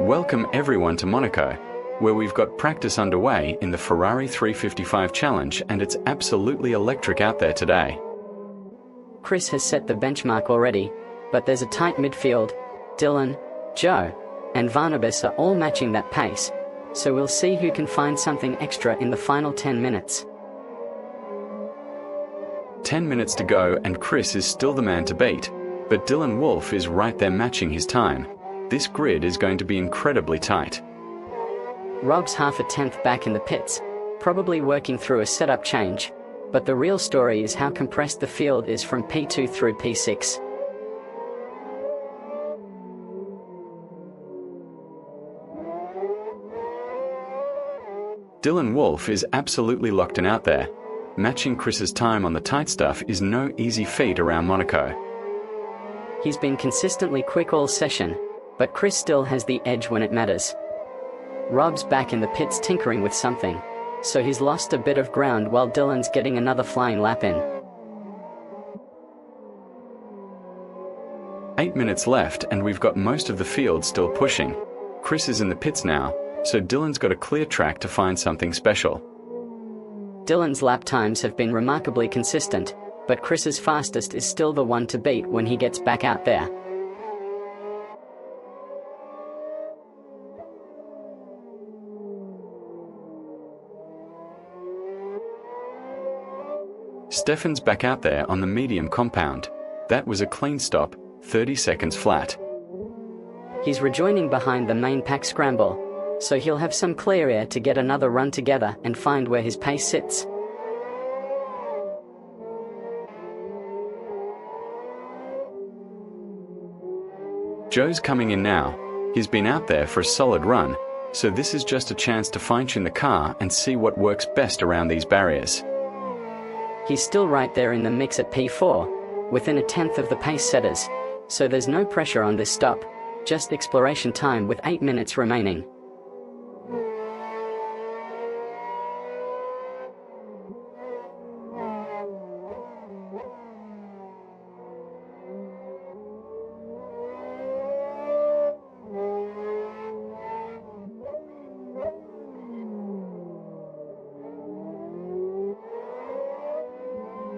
Welcome everyone to Monaco, where we've got practice underway in the Ferrari 355 challenge, and it's absolutely electric out there today. Chris has set the benchmark already, but there's a tight midfield. Dylan, Joe, and Barnabas are all matching that pace, so we'll see who can find something extra in the final 10 minutes. 10 minutes to go and Chris is still the man to beat, but Dylan Wolf is right there matching his time. This grid is going to be incredibly tight. Rob's half a tenth back in the pits, probably working through a setup change, but the real story is how compressed the field is from P2 through P6. Dylan Wolf is absolutely locked in out there. Matching Chris's time on the tight stuff is no easy feat around Monaco. He's been consistently quick all session, but Chris still has the edge when it matters. Rob's back in the pits tinkering with something, so he's lost a bit of ground while Dylan's getting another flying lap in. 8 minutes left and we've got most of the field still pushing. Chris is in the pits now, so Dylan's got a clear track to find something special. Dylan's lap times have been remarkably consistent, but Chris's fastest is still the one to beat when he gets back out there. Stefan's back out there on the medium compound. That was a clean stop, 30 seconds flat. He's rejoining behind the main pack scramble, so he'll have some clear air to get another run together and find where his pace sits. Joe's coming in now. He's been out there for a solid run, so this is just a chance to fine-tune the car and see what works best around these barriers. He's still right there in the mix at P4, within a tenth of the pace setters, so there's no pressure on this stop, just exploration time with 8 minutes remaining.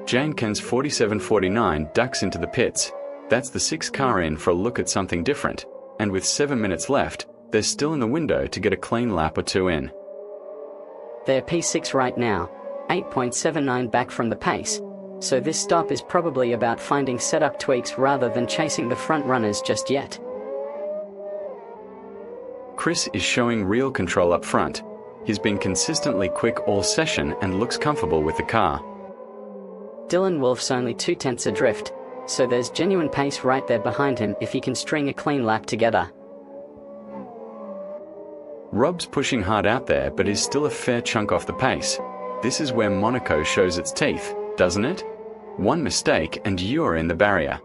Jenkins 4749 ducks into the pits. That's the sixth car in for a look at something different, and with 7 minutes left, they're still in the window to get a clean lap or two in. They're P6 right now, 8.79 back from the pace, so this stop is probably about finding setup tweaks rather than chasing the front runners just yet. Chris is showing real control up front. He's been consistently quick all session and looks comfortable with the car. Dylan Wolf's only 2 tenths adrift, so there's genuine pace right there behind him if he can string a clean lap together. Rob's pushing hard out there but is still a fair chunk off the pace. This is where Monaco shows its teeth, doesn't it? One mistake and you're in the barrier.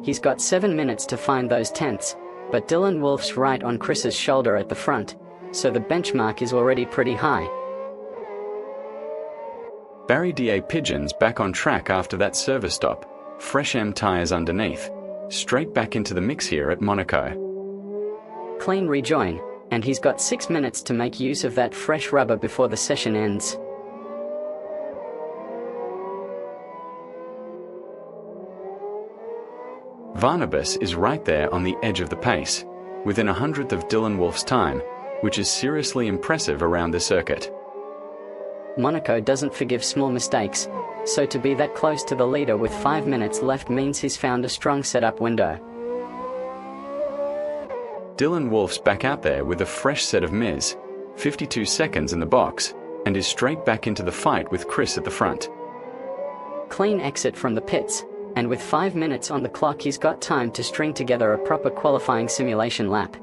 He's got 7 minutes to find those tenths, but Dylan Wolf's right on Chris's shoulder at the front, so the benchmark is already pretty high. Barry DA Pigeons back on track after that service stop. Fresh M tyres underneath. Straight back into the mix here at Monaco. Clean rejoin, and he's got 6 minutes to make use of that fresh rubber before the session ends. Barnabas is right there on the edge of the pace, within a hundredth of Dylan Wolf's time, which is seriously impressive around the circuit. Monaco doesn't forgive small mistakes, so to be that close to the leader with 5 minutes left means he's found a strong setup window. Dylan Wolf's back out there with a fresh set of Ms, 52 seconds in the box, and is straight back into the fight with Chris at the front. Clean exit from the pits, and with 5 minutes on the clock he's got time to string together a proper qualifying simulation lap.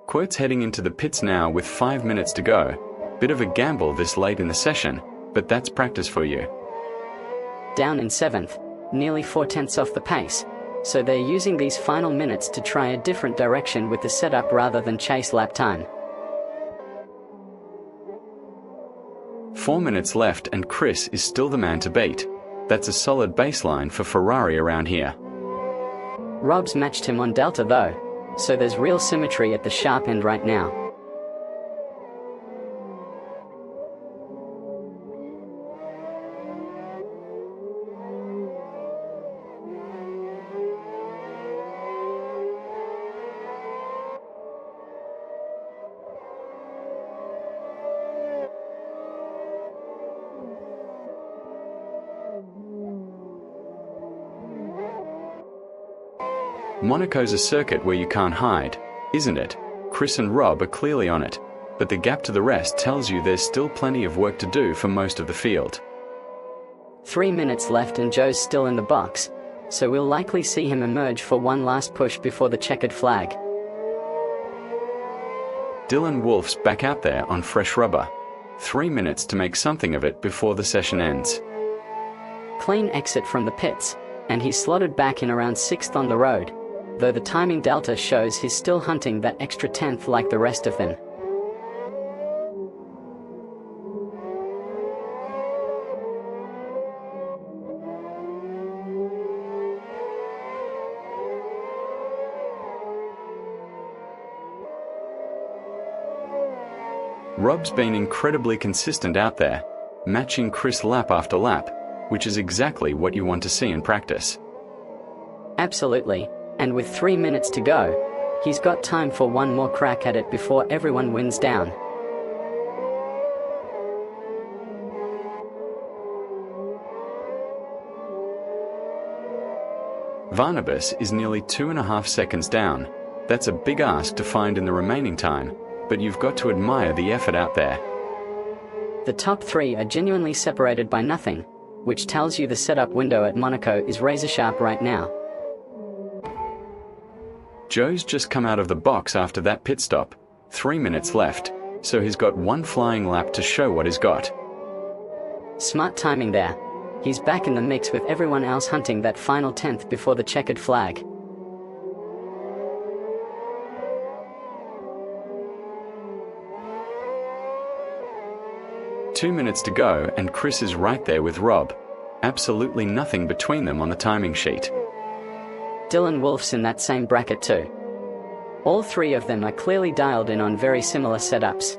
Quirt's heading into the pits now with 5 minutes to go. Bit of a gamble this late in the session, but that's practice for you. Down in 7th, nearly 4 tenths off the pace, so they're using these final minutes to try a different direction with the setup rather than chase lap time. 4 minutes left and Chris is still the man to beat. That's a solid baseline for Ferrari around here. Rob's matched him on Delta though, so there's real symmetry at the sharp end right now. Monaco's a circuit where you can't hide, isn't it? Chris and Rob are clearly on it, but the gap to the rest tells you there's still plenty of work to do for most of the field. 3 minutes left and Joe's still in the box, so we'll likely see him emerge for one last push before the checkered flag. Dylan Wolf's back out there on fresh rubber. 3 minutes to make something of it before the session ends. Clean exit from the pits, and he's slotted back in around 6th on the road, though the timing delta shows he's still hunting that extra 10th like the rest of them. Rob's been incredibly consistent out there, matching Chris lap after lap, which is exactly what you want to see in practice. Absolutely, and with 3 minutes to go, he's got time for one more crack at it before everyone wins down. Barnabas is nearly 2.5 seconds down. That's a big ask to find in the remaining time, but you've got to admire the effort out there. The top three are genuinely separated by nothing, which tells you the setup window at Monaco is razor sharp right now. Joe's just come out of the box after that pit stop. 3 minutes left, so he's got one flying lap to show what he's got. Smart timing there. He's back in the mix with everyone else hunting that final 10th before the checkered flag. Two minutes to go and Chris is right there with Rob. Absolutely nothing between them on the timing sheet. Dylan Wolf's in that same bracket too. All three of them are clearly dialed in on very similar setups.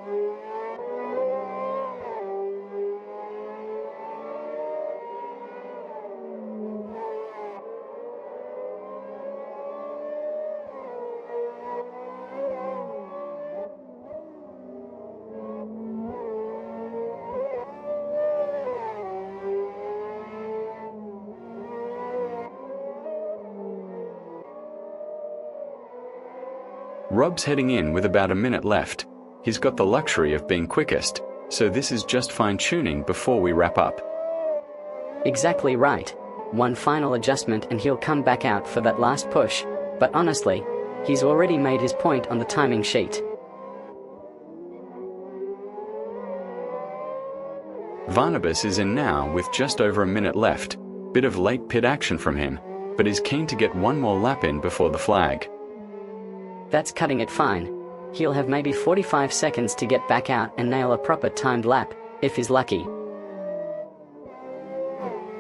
Rob's heading in with about a minute left. He's got the luxury of being quickest, so this is just fine-tuning before we wrap up. Exactly right. One final adjustment and he'll come back out for that last push, but honestly, he's already made his point on the timing sheet. Barnabas is in now with just over a minute left. Bit of late pit action from him, but is keen to get one more lap in before the flag. That's cutting it fine. He'll have maybe 45 seconds to get back out and nail a proper timed lap, if he's lucky.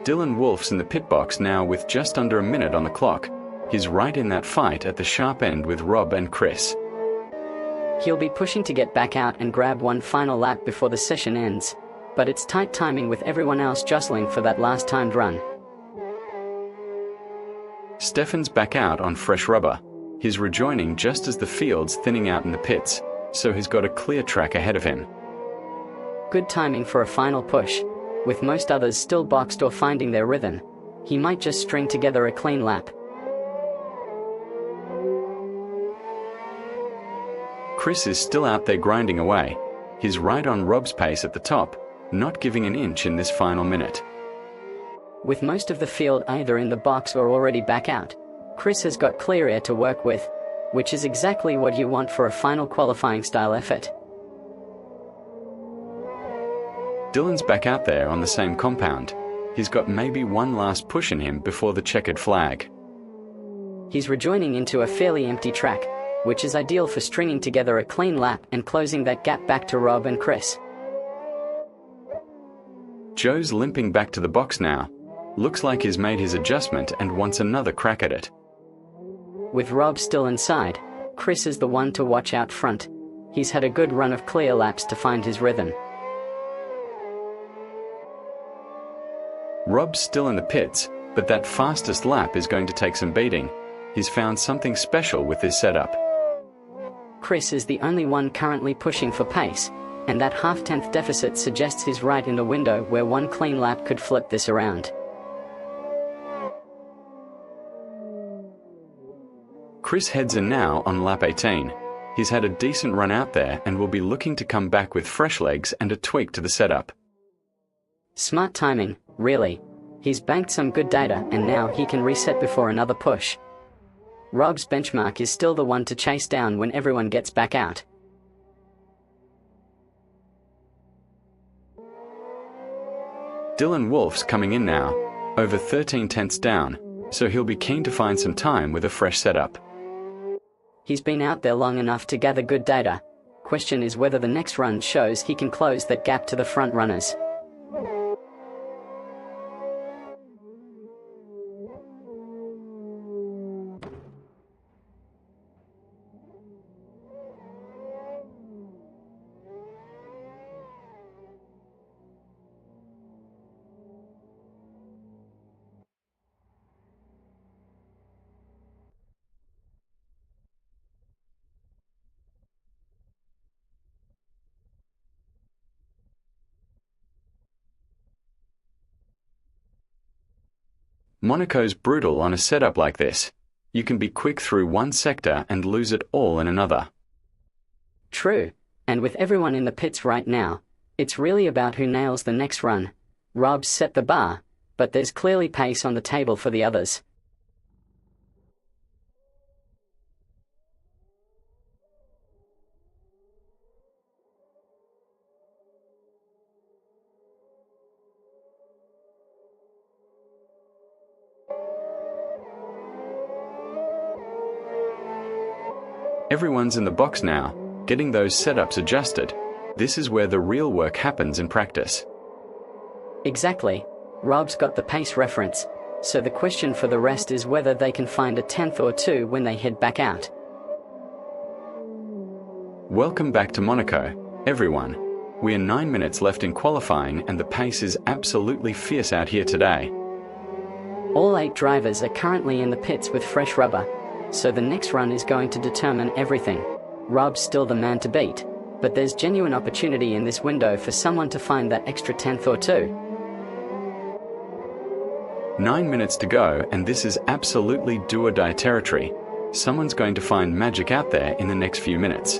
Dylan Wolf's in the pit box now with just under a minute on the clock. He's right in that fight at the sharp end with Rob and Chris. He'll be pushing to get back out and grab one final lap before the session ends, but it's tight timing with everyone else jostling for that last timed run. Stefan's back out on fresh rubber. He's rejoining just as the field's thinning out in the pits, so he's got a clear track ahead of him. Good timing for a final push. With most others still boxed or finding their rhythm, he might just string together a clean lap. Chris is still out there grinding away. He's right on Rob's pace at the top, not giving an inch in this final minute. With most of the field either in the box or already back out, Chris has got clear air to work with, which is exactly what you want for a final qualifying style effort. Dylan's back out there on the same compound. He's got maybe one last push in him before the checkered flag. He's rejoining into a fairly empty track, which is ideal for stringing together a clean lap and closing that gap back to Rob and Chris. Joe's limping back to the box now. Looks like he's made his adjustment and wants another crack at it. With Rob still inside, Chris is the one to watch out front. He's had a good run of clear laps to find his rhythm. Rob's still in the pits, but that fastest lap is going to take some beating. He's found something special with this setup. Chris is the only one currently pushing for pace, and that half-tenth deficit suggests he's right in the window where one clean lap could flip this around. Chris heads in now on lap 18. He's had a decent run out there and will be looking to come back with fresh legs and a tweak to the setup. Smart timing, really. He's banked some good data and now he can reset before another push. Rob's benchmark is still the one to chase down when everyone gets back out. Dylan Wolf's coming in now, over 13 tenths down, so he'll be keen to find some time with a fresh setup. He's been out there long enough to gather good data. Question is whether the next run shows he can close that gap to the front runners. Monaco's brutal on a setup like this. You can be quick through one sector and lose it all in another. True, and with everyone in the pits right now, it's really about who nails the next run. Rob's set the bar, but there's clearly pace on the table for the others. Everyone's in the box now, getting those setups adjusted. This is where the real work happens in practice. Exactly. Rob's got the pace reference, so the question for the rest is whether they can find a tenth or two when they head back out. Welcome back to Monaco, everyone. We are 9 minutes left in qualifying and the pace is absolutely fierce out here today. All 8 drivers are currently in the pits with fresh rubber, so the next run is going to determine everything. Rob's still the man to beat, but there's genuine opportunity in this window for someone to find that extra tenth or two. 9 minutes to go and this is absolutely do or die territory. Someone's going to find magic out there in the next few minutes.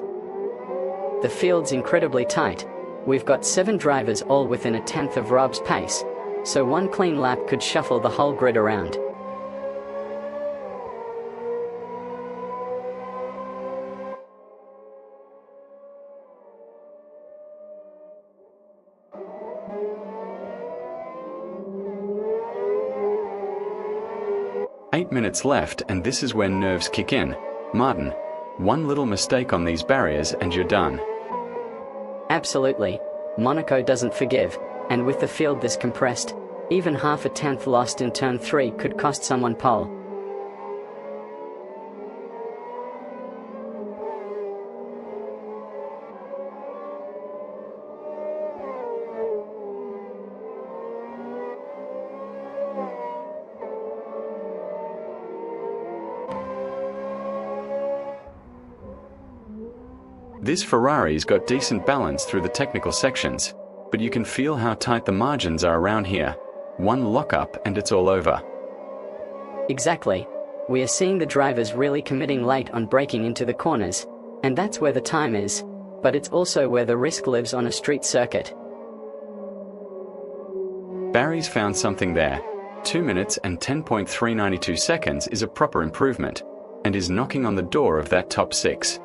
The field's incredibly tight. We've got 7 drivers all within a tenth of Rob's pace, so one clean lap could shuffle the whole grid around. Eight minutes left and this is where nerves kick in. Martin, one little mistake on these barriers and you're done. Absolutely. Monaco doesn't forgive, and with the field this compressed, even half a tenth lost in turn 3 could cost someone pole. This Ferrari's got decent balance through the technical sections, but you can feel how tight the margins are around here. One lockup and it's all over. Exactly. We are seeing the drivers really committing late on braking into the corners, and that's where the time is, but it's also where the risk lives on a street circuit. Barry's found something there. 2 minutes and 10.392 seconds is a proper improvement, and is knocking on the door of that top 6.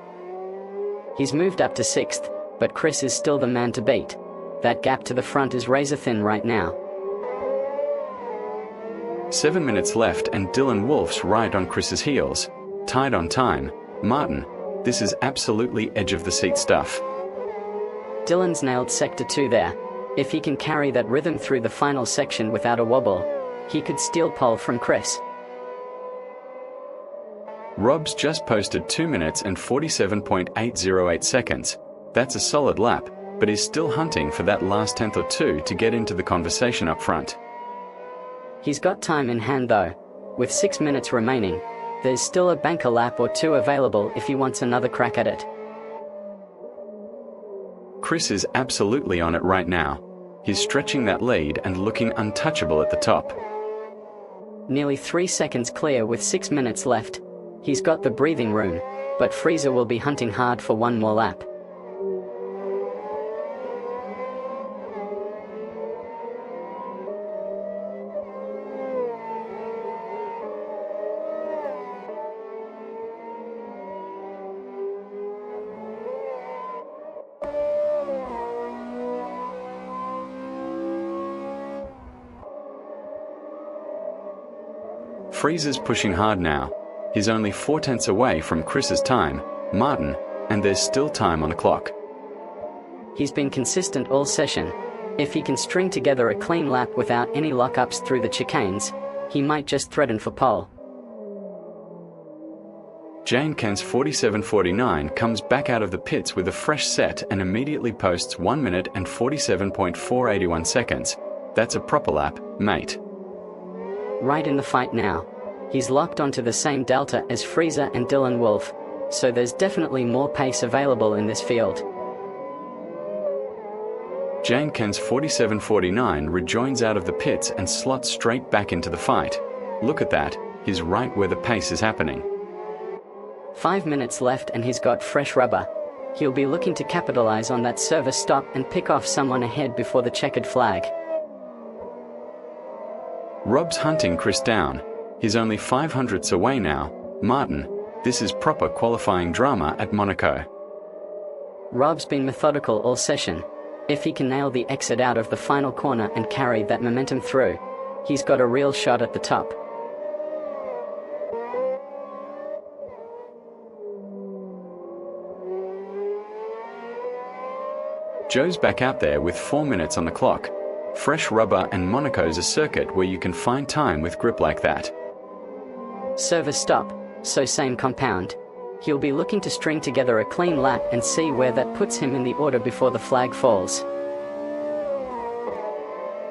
He's moved up to 6th, but Chris is still the man to beat. That gap to the front is razor thin right now. 7 minutes left and Dylan Wolf's right on Chris's heels. Tied on time. Martin, this is absolutely edge of the seat stuff. Dylan's nailed sector 2 there. If he can carry that rhythm through the final section without a wobble, he could steal pole from Chris. Rob's just posted 2 minutes and 47.808 seconds. That's a solid lap, but he's still hunting for that last tenth or two to get into the conversation up front. He's got time in hand though. With 6 minutes remaining, there's still a banker lap or two available if he wants another crack at it. Chris is absolutely on it right now. He's stretching that lead and looking untouchable at the top. Nearly 3 seconds clear with 6 minutes left. He's got the breathing room, but Freezer will be hunting hard for one more lap. Freezer's pushing hard now. He's only 4/10 away from Chris's time, Martin, and there's still time on the clock. He's been consistent all session. If he can string together a clean lap without any lockups through the chicanes, he might just threaten for pole. Jane Ken's 47.49 comes back out of the pits with a fresh set and immediately posts 1 minute and 47.481 seconds. That's a proper lap, mate. Right in the fight now. He's locked onto the same delta as Freezer and Dylan Wolf, so there's definitely more pace available in this field. Jane Ken's 47.49 rejoins out of the pits and slots straight back into the fight. Look at that, he's right where the pace is happening. 5 minutes left and he's got fresh rubber. He'll be looking to capitalize on that service stop and pick off someone ahead before the checkered flag. Rob's hunting Chris down. He's only 500ths away now. Martin, this is proper qualifying drama at Monaco. Rob's been methodical all session. If he can nail the exit out of the final corner and carry that momentum through, he's got a real shot at the top. Joe's back out there with 4 minutes on the clock. Fresh rubber, and Monaco's a circuit where you can find time with grip like that. Service stop, so same compound. He'll be looking to string together a clean lap and see where that puts him in the order before the flag falls.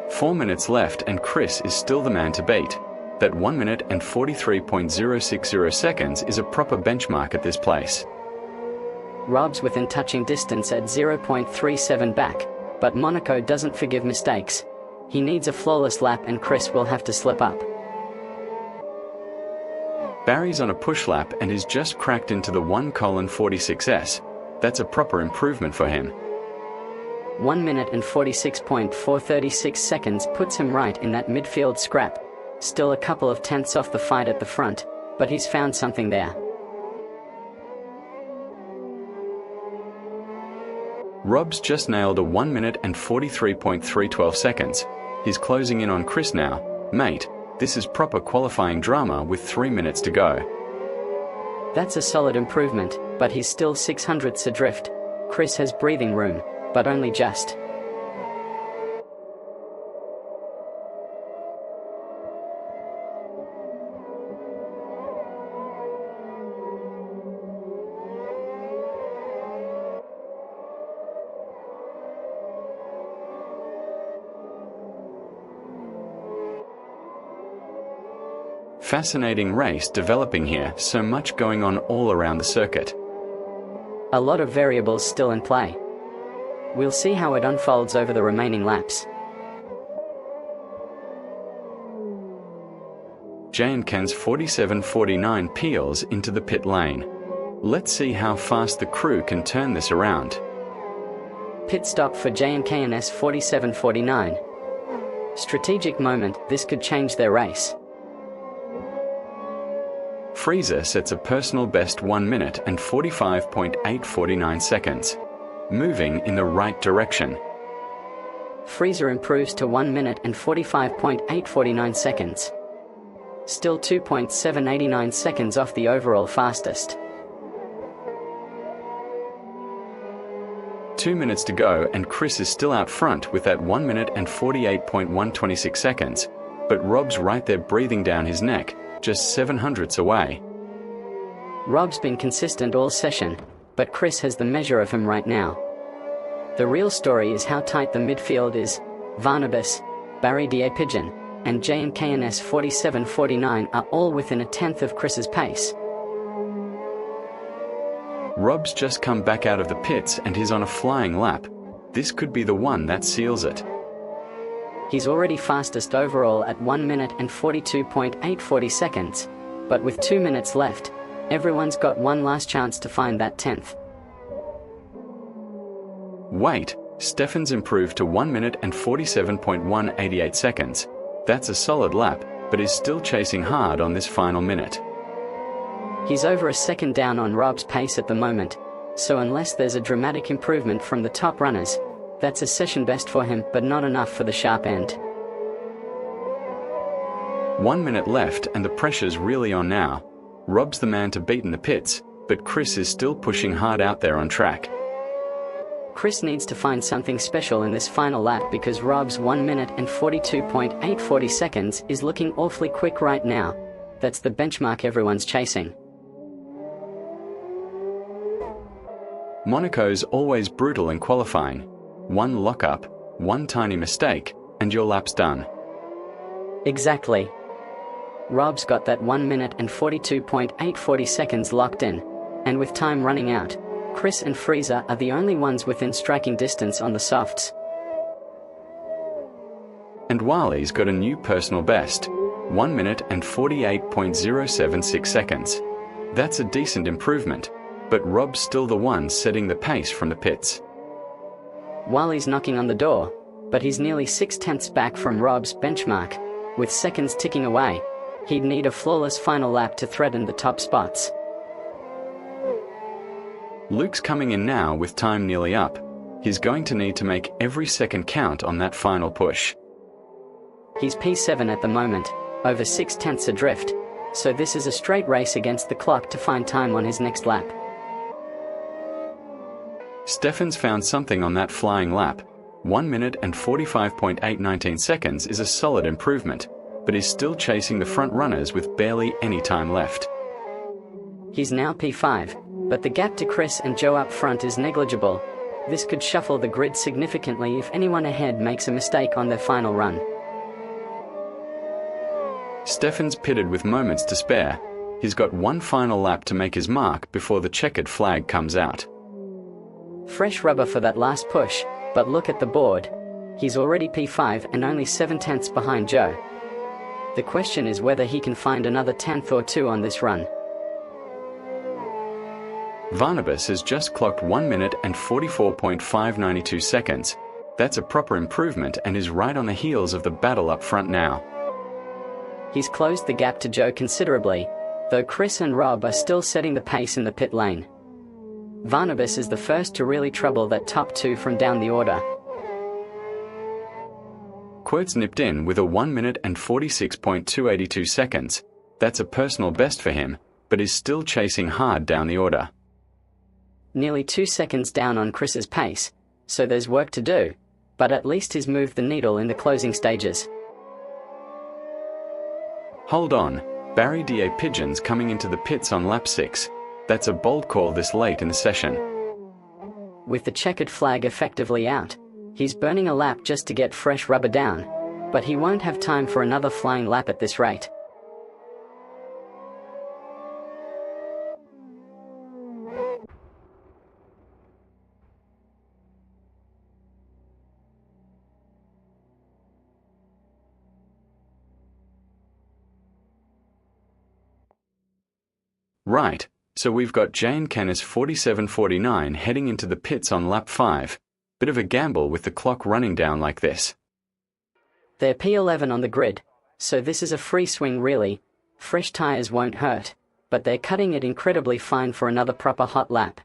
4 minutes left and Chris is still the man to beat. That 1 minute and 43.060 seconds is a proper benchmark at this place. Rob's within touching distance at 0.37 back, but Monaco doesn't forgive mistakes. He needs a flawless lap and Chris will have to slip up. Barry's on a push lap and is just cracked into the 1:46s. That's a proper improvement for him. 1 minute and 46.436 seconds puts him right in that midfield scrap. Still a couple of tenths off the fight at the front, but he's found something there. Rob's just nailed a 1 minute and 43.312 seconds. He's closing in on Chris now. Mate, this is proper qualifying drama with 3 minutes to go. That's a solid improvement, but he's still 600ths adrift. Chris has breathing room, but only just. Fascinating race developing here, so much going on all around the circuit. A lot of variables still in play. We'll see how it unfolds over the remaining laps. J&Ken's 47.49 peels into the pit lane. Let's see how fast the crew can turn this around. Pit stop for J&KNS 47.49. Strategic moment, this could change their race. Freezer sets a personal best 1 minute and 45.849 seconds. Moving in the right direction. Freezer improves to 1 minute and 45.849 seconds. Still 2.789 seconds off the overall fastest. 2 minutes to go and Chris is still out front with that 1 minute and 48.126 seconds, but Rob's right there breathing down his neck, just 700ths away. Rob's been consistent all session, but Chris has the measure of him right now. The real story is how tight the midfield is. Varnabas, Barry Da Pigeon, and JNKNS 4749 are all within a tenth of Chris's pace. Rob's just come back out of the pits and he's on a flying lap. This could be the one that seals it. He's already fastest overall at 1 minute and 42.840 seconds, but with 2 minutes left, everyone's got one last chance to find that 10th. Wait, Stefan's improved to 1 minute and 47.188 seconds. That's a solid lap, but is still chasing hard on this final minute. He's over a second down on Rob's pace at the moment, so unless there's a dramatic improvement from the top runners, that's a session best for him, but not enough for the sharp end. 1 minute left and the pressure's really on now. Rob's the man to beat in the pits, but Chris is still pushing hard out there on track. Chris needs to find something special in this final lap because Rob's 1 minute and 42.840 seconds is looking awfully quick right now. That's the benchmark everyone's chasing. Monaco's always brutal in qualifying. One lockup, one tiny mistake, and your lap's done. Exactly. Rob's got that 1 minute and 42.840 seconds locked in, and with time running out, Chris and Freezer are the only ones within striking distance on the softs. And Wiley's got a new personal best, 1 minute and 48.076 seconds. That's a decent improvement, but Rob's still the one setting the pace from the pits. Wiley's knocking on the door, but he's nearly 6/10ths back from Rob's benchmark. With seconds ticking away, he'd need a flawless final lap to threaten the top spots. Luke's coming in now with time nearly up. He's going to need to make every second count on that final push. He's P7 at the moment, over 6/10ths adrift, so this is a straight race against the clock to find time on his next lap. Stefan's found something on that flying lap. 1 minute and 45.819 seconds is a solid improvement, but is still chasing the front runners with barely any time left. He's now P5, but the gap to Chris and Joe up front is negligible. This could shuffle the grid significantly if anyone ahead makes a mistake on their final run. Stefan's pitted with moments to spare. He's got one final lap to make his mark before the checkered flag comes out. Fresh rubber for that last push, but look at the board. He's already P5 and only 7/10ths behind Joe. The question is whether he can find another 10th or 2 on this run. Varnabas has just clocked 1 minute and 44.592 seconds. That's a proper improvement and is right on the heels of the battle up front now. He's closed the gap to Joe considerably, though Chris and Rob are still setting the pace in the pit lane. Varnabas is the first to really trouble that top 2 from down the order. Quirt's nipped in with a 1 minute and 46.282 seconds. That's a personal best for him, but is still chasing hard down the order. Nearly 2 seconds down on Chris's pace, so there's work to do, but at least he's moved the needle in the closing stages. Hold on, Barry Da Pigeon's coming into the pits on lap 6. That's a bold call this late in the session. With the checkered flag effectively out, he's burning a lap just to get fresh rubber down, but he won't have time for another flying lap at this rate. Right, so we've got Jane Canis 4749 heading into the pits on lap 5. Bit of a gamble with the clock running down like this. They're P11 on the grid, so this is a free swing really. Fresh tyres won't hurt, but they're cutting it incredibly fine for another proper hot lap.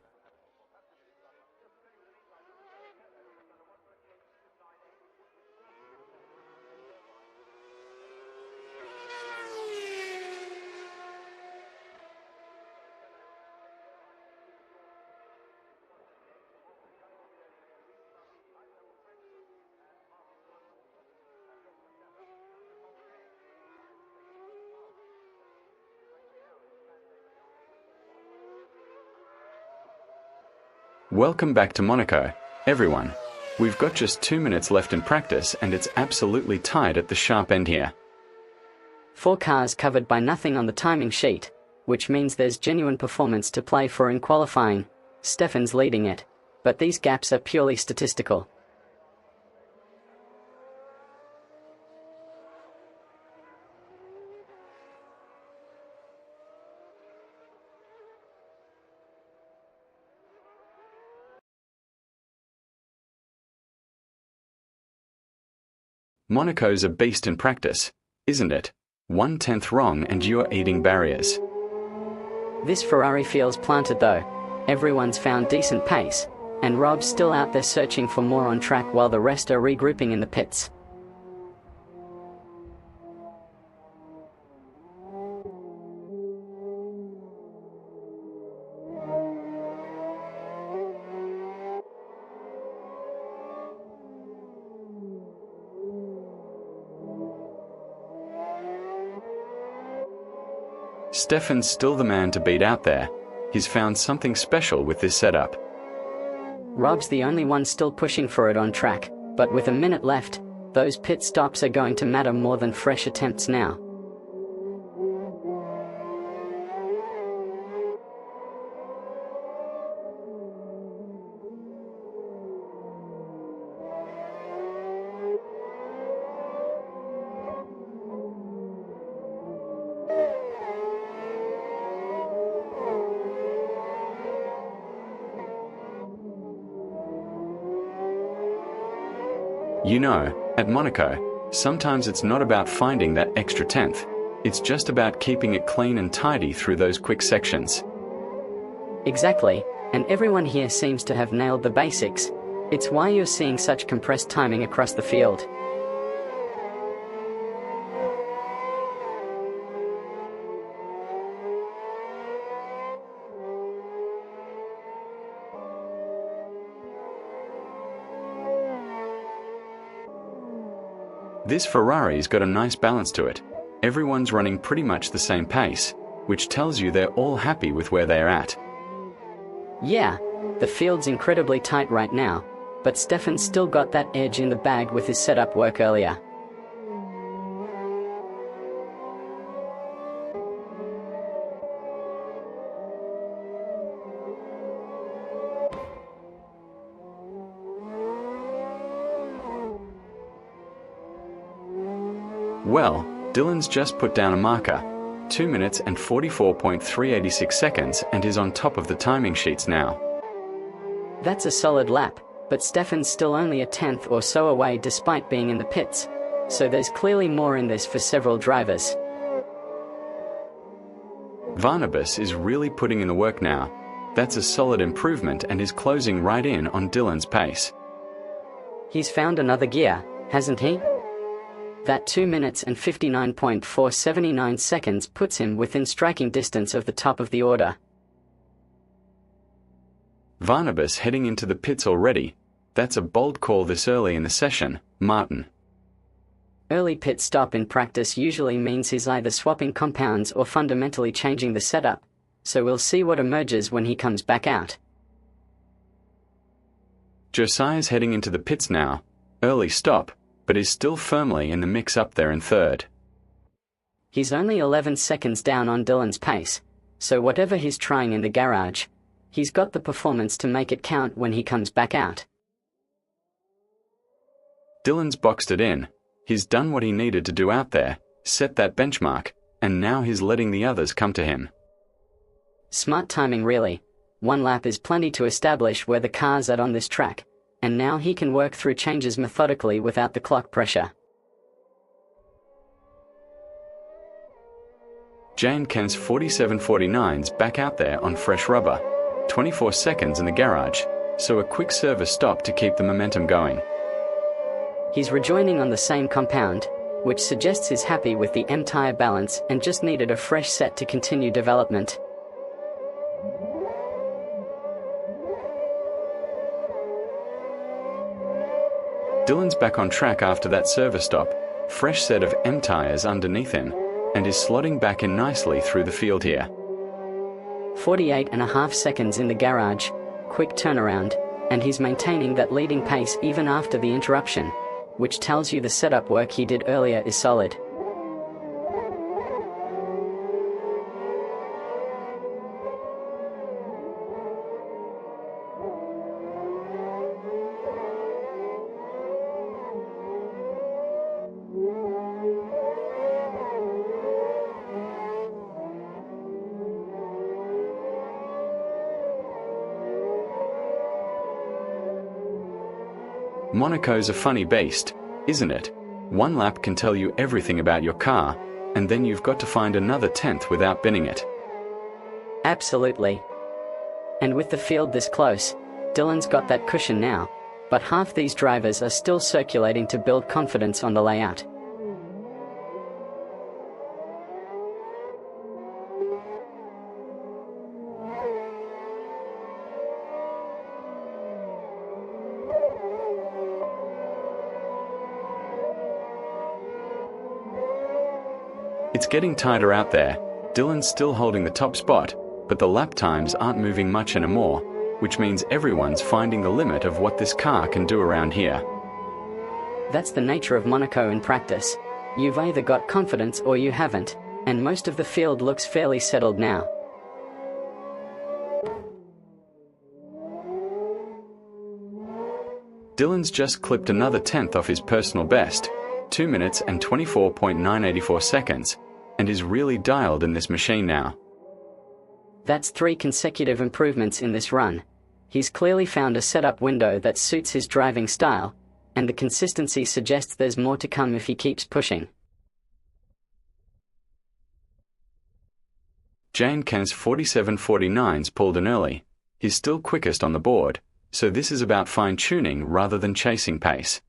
Welcome back to Monaco, everyone. We've got just 2 minutes left in practice and it's absolutely tight at the sharp end here. 4 cars covered by nothing on the timing sheet, which means there's genuine performance to play for in qualifying. Stefan's leading it, but these gaps are purely statistical. Monaco's a beast in practice, isn't it? 1/10 wrong and you're eating barriers. This Ferrari feels planted though. Everyone's found decent pace, and Rob's still out there searching for more on track while the rest are regrouping in the pits. Stefan's still the man to beat out there. He's found something special with this setup. Rob's the only one still pushing for it on track, but with a minute left, those pit stops are going to matter more than fresh attempts now. You know, at Monaco, sometimes it's not about finding that extra 10th. It's just about keeping it clean and tidy through those quick sections. Exactly, and everyone here seems to have nailed the basics. It's why you're seeing such compressed timing across the field. This Ferrari's got a nice balance to it. Everyone's running pretty much the same pace, which tells you they're all happy with where they're at. Yeah, the field's incredibly tight right now, but Stefan's still got that edge in the bag with his setup work earlier. Well, Dylan's just put down a marker, 2 minutes and 44.386 seconds, and is on top of the timing sheets now. That's a solid lap, but Stefan's still only a 10th or so away despite being in the pits, so there's clearly more in this for several drivers. Barnabas is really putting in the work now. That's a solid improvement and is closing right in on Dylan's pace. He's found another gear, hasn't he? That 2 minutes and 59.479 seconds puts him within striking distance of the top of the order. Barnabas heading into the pits already. That's a bold call this early in the session, Martin. Early pit stop in practice usually means he's either swapping compounds or fundamentally changing the setup, so we'll see what emerges when he comes back out. Josiah's heading into the pits now. Early stop, but is still firmly in the mix up there in third. He's only 11 seconds down on Dylan's pace, so whatever he's trying in the garage, he's got the performance to make it count when he comes back out. Dylan's boxed it in. He's done what he needed to do out there, set that benchmark, and now he's letting the others come to him. Smart timing really. 1 lap is plenty to establish where the car's at on this track, and now he can work through changes methodically without the clock pressure. Jane Kent's 47.49's back out there on fresh rubber. 24 seconds in the garage, so a quick service stop to keep the momentum going. He's rejoining on the same compound, which suggests he's happy with the M-tire balance and just needed a fresh set to continue development. Dylan's back on track after that service stop, fresh set of M tyres underneath him, and is slotting back in nicely through the field here. 48.5 seconds in the garage, quick turnaround, and he's maintaining that leading pace even after the interruption, which tells you the setup work he did earlier is solid. Monaco's a funny beast, isn't it? One lap can tell you everything about your car, and then you've got to find another tenth without binning it. Absolutely. And with the field this close, Dylan's got that cushion now, but half these drivers are still circulating to build confidence on the layout. It's getting tighter out there. Dylan's still holding the top spot, but the lap times aren't moving much anymore, which means everyone's finding the limit of what this car can do around here. That's the nature of Monaco in practice. You've either got confidence or you haven't, and most of the field looks fairly settled now. Dylan's just clipped another tenth off his personal best, 2 minutes and 24.984 seconds, and is really dialed in this machine now. That's 3 consecutive improvements in this run. He's clearly found a setup window that suits his driving style, and the consistency suggests there's more to come if he keeps pushing. Jane Kent's 47.49's pulled in early. He's still quickest on the board, so this is about fine-tuning rather than chasing pace.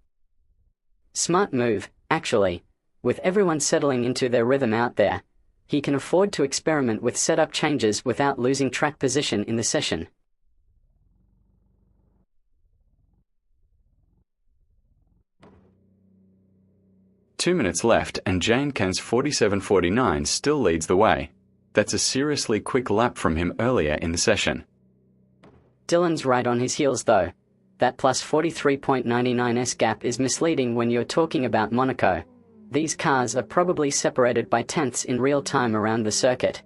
Smart move, actually. With everyone settling into their rhythm out there, he can afford to experiment with setup changes without losing track position in the session. Two minutes left and Jane Kent's 47.49 still leads the way. That's a seriously quick lap from him earlier in the session. Dylan's right on his heels though. That plus 43.99s gap is misleading when you're talking about Monaco. These cars are probably separated by tenths in real time around the circuit.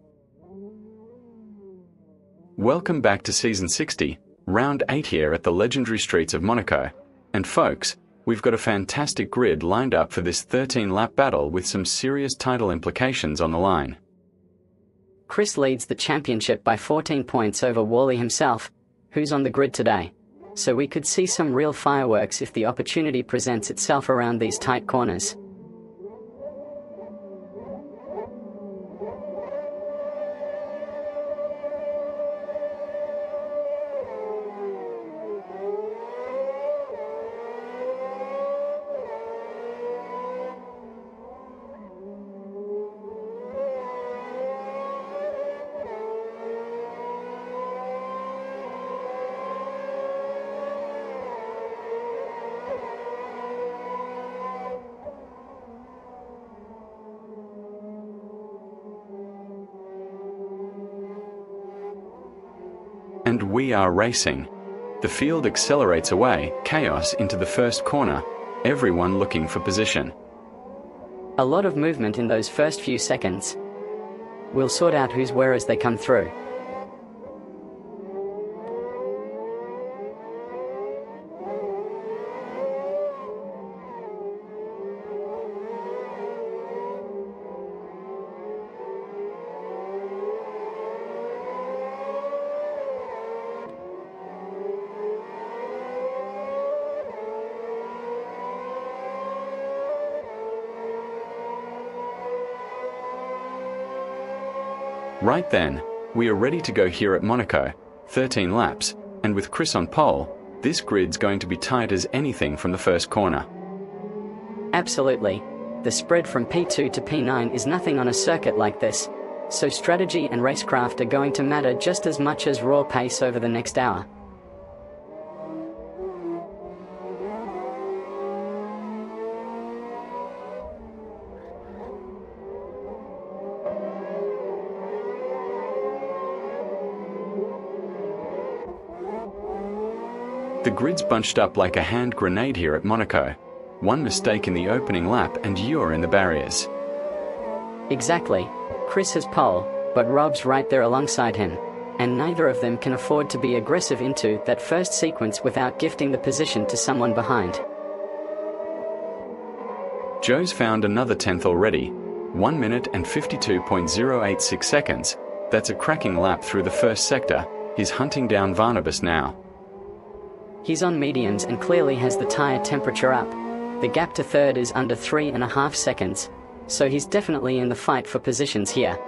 Welcome back to Season 60, Round 8 here at the legendary streets of Monaco. And folks, we've got a fantastic grid lined up for this 13-lap battle with some serious title implications on the line. Chris leads the championship by 14 points over Wally himself, who's on the grid today. So we could see some real fireworks if the opportunity presents itself around these tight corners. And we are racing. The field accelerates away, chaos into the first corner, everyone looking for position. A lot of movement in those first few seconds. We'll sort out who's where as they come through. Right then, we are ready to go here at Monaco, 13 laps, and with Chris on pole, this grid's going to be tight as anything from the first corner. Absolutely. The spread from P2 to P9 is nothing on a circuit like this, so strategy and racecraft are going to matter just as much as raw pace over the next hour. The grid's bunched up like a hand grenade here at Monaco. One mistake in the opening lap and you're in the barriers. Exactly. Chris has pole, but Rob's right there alongside him, and neither of them can afford to be aggressive into that first sequence without gifting the position to someone behind. Joe's found another 10th already, 1 minute and 52.086 seconds. That's a cracking lap through the first sector. He's hunting down Barnabas now. He's on mediums and clearly has the tyre temperature up. The gap to third is under 3.5 seconds, so he's definitely in the fight for positions here.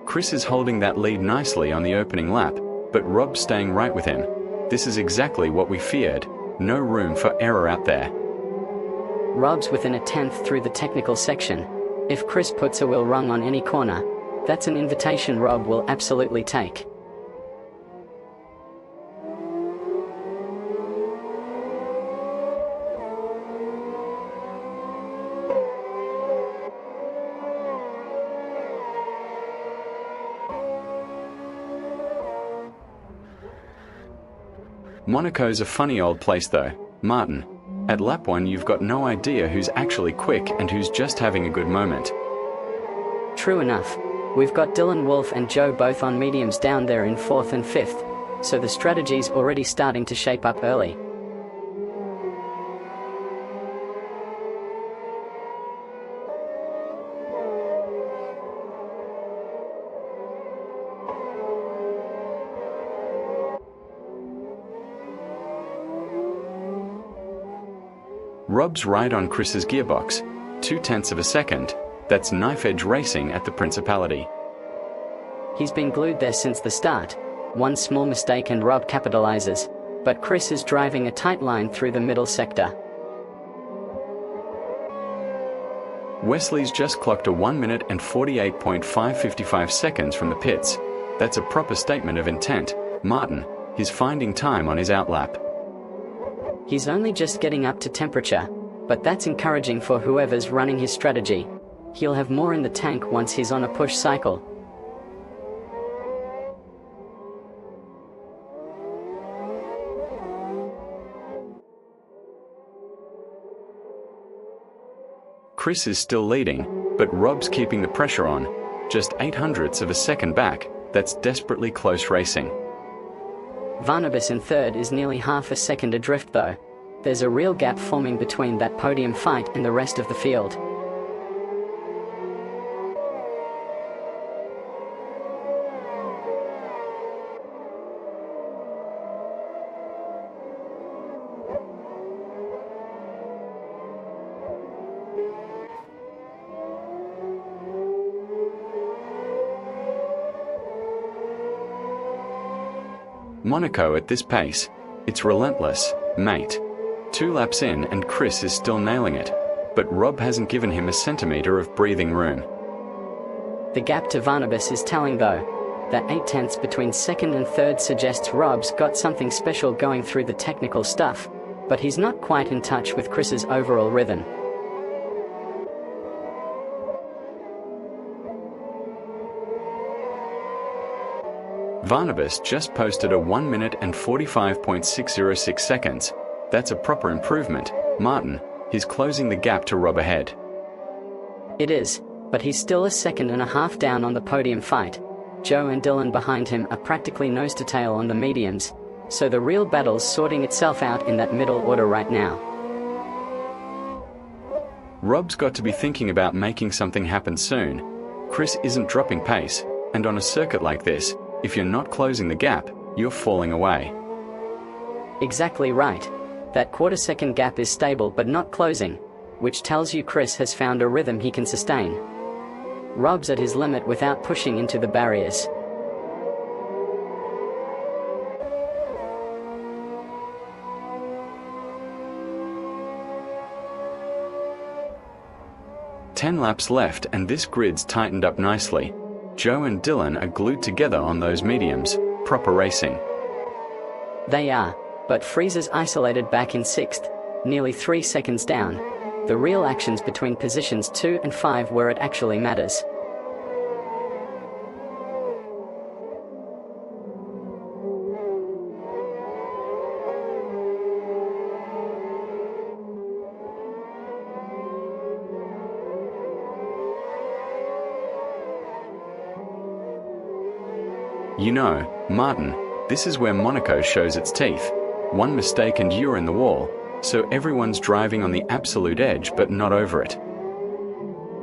Chris is holding that lead nicely on the opening lap, but Rob's staying right with him. This is exactly what we feared. No room for error out there. Rob's within a 10th through the technical section. If Chris puts a wheel wrong on any corner, that's an invitation Rob will absolutely take. Monaco's a funny old place though, Martin. At lap 1 you've got no idea who's actually quick and who's just having a good moment. True enough. We've got Dylan Wolf and Joe both on mediums down there in 4th and 5th, so the strategy's already starting to shape up early. Rob's right on Chris's gearbox, 0.2 of a second. That's knife-edge racing at the Principality. He's been glued there since the start. One small mistake and Rob capitalizes, but Chris is driving a tight line through the middle sector. Wesley's just clocked a 1 minute and 48.555 seconds from the pits. That's a proper statement of intent. Martin, he's finding time on his outlap. He's only just getting up to temperature, but that's encouraging for whoever's running his strategy. He'll have more in the tank once he's on a push cycle. Chris is still leading, but Rob's keeping the pressure on. Just 0.08 of a second back. That's desperately close racing. Barnabas in third is nearly half a second adrift though. There's a real gap forming between that podium fight and the rest of the field. Monaco at this pace, it's relentless, mate. 2 laps in and Chris is still nailing it, but Rob hasn't given him a centimetre of breathing room. The gap to Barnabas is telling though. That 0.8 between second and third suggests Rob's got something special going through the technical stuff, but he's not quite in touch with Chris's overall rhythm. Barnabas just posted a 1 minute and 45.606 seconds. That's a proper improvement. Martin, he's closing the gap to Rob ahead. It is, but he's still a second and a half down on the podium fight. Joe and Dylan behind him are practically nose to tail on the mediums, so the real battle's sorting itself out in that middle order right now. Rob's got to be thinking about making something happen soon. Chris isn't dropping pace, and on a circuit like this, if you're not closing the gap, you're falling away. Exactly right. That quarter-second gap is stable but not closing, which tells you Chris has found a rhythm he can sustain. Rob's at his limit without pushing into the barriers. Ten laps left and this grid's tightened up nicely. Joe and Dylan are glued together on those mediums. Proper racing. They are, but Freezer's isolated back in 6th, nearly 3 seconds down. The real action's between positions 2 and 5 where it actually matters. You know, Martin, this is where Monaco shows its teeth. One mistake and you're in the wall, so everyone's driving on the absolute edge but not over it.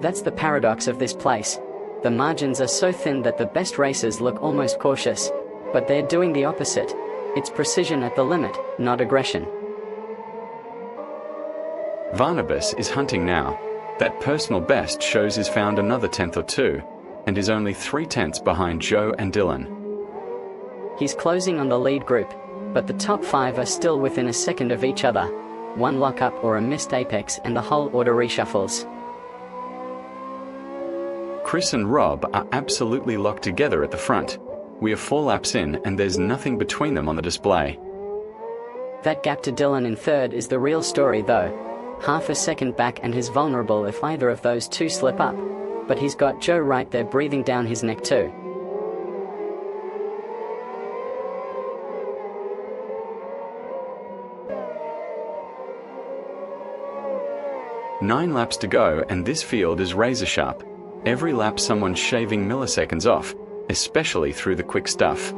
That's the paradox of this place. The margins are so thin that the best racers look almost cautious, but they're doing the opposite. It's precision at the limit, not aggression. Barnabas is hunting now. That personal best shows he's found another tenth or two, and is only 3/10 behind Joe and Dylan. He's closing on the lead group, but the top 5 are still within a second of each other. One lock-up or a missed apex and the whole order reshuffles. Chris and Rob are absolutely locked together at the front. We are 4 laps in and there's nothing between them on the display. That gap to Dylan in third is the real story though. Half a second back and he's vulnerable if either of those two slip up. But he's got Joe right there breathing down his neck too. Nine laps to go and this field is razor sharp. Every lap someone's shaving milliseconds off, especially through the quick stuff.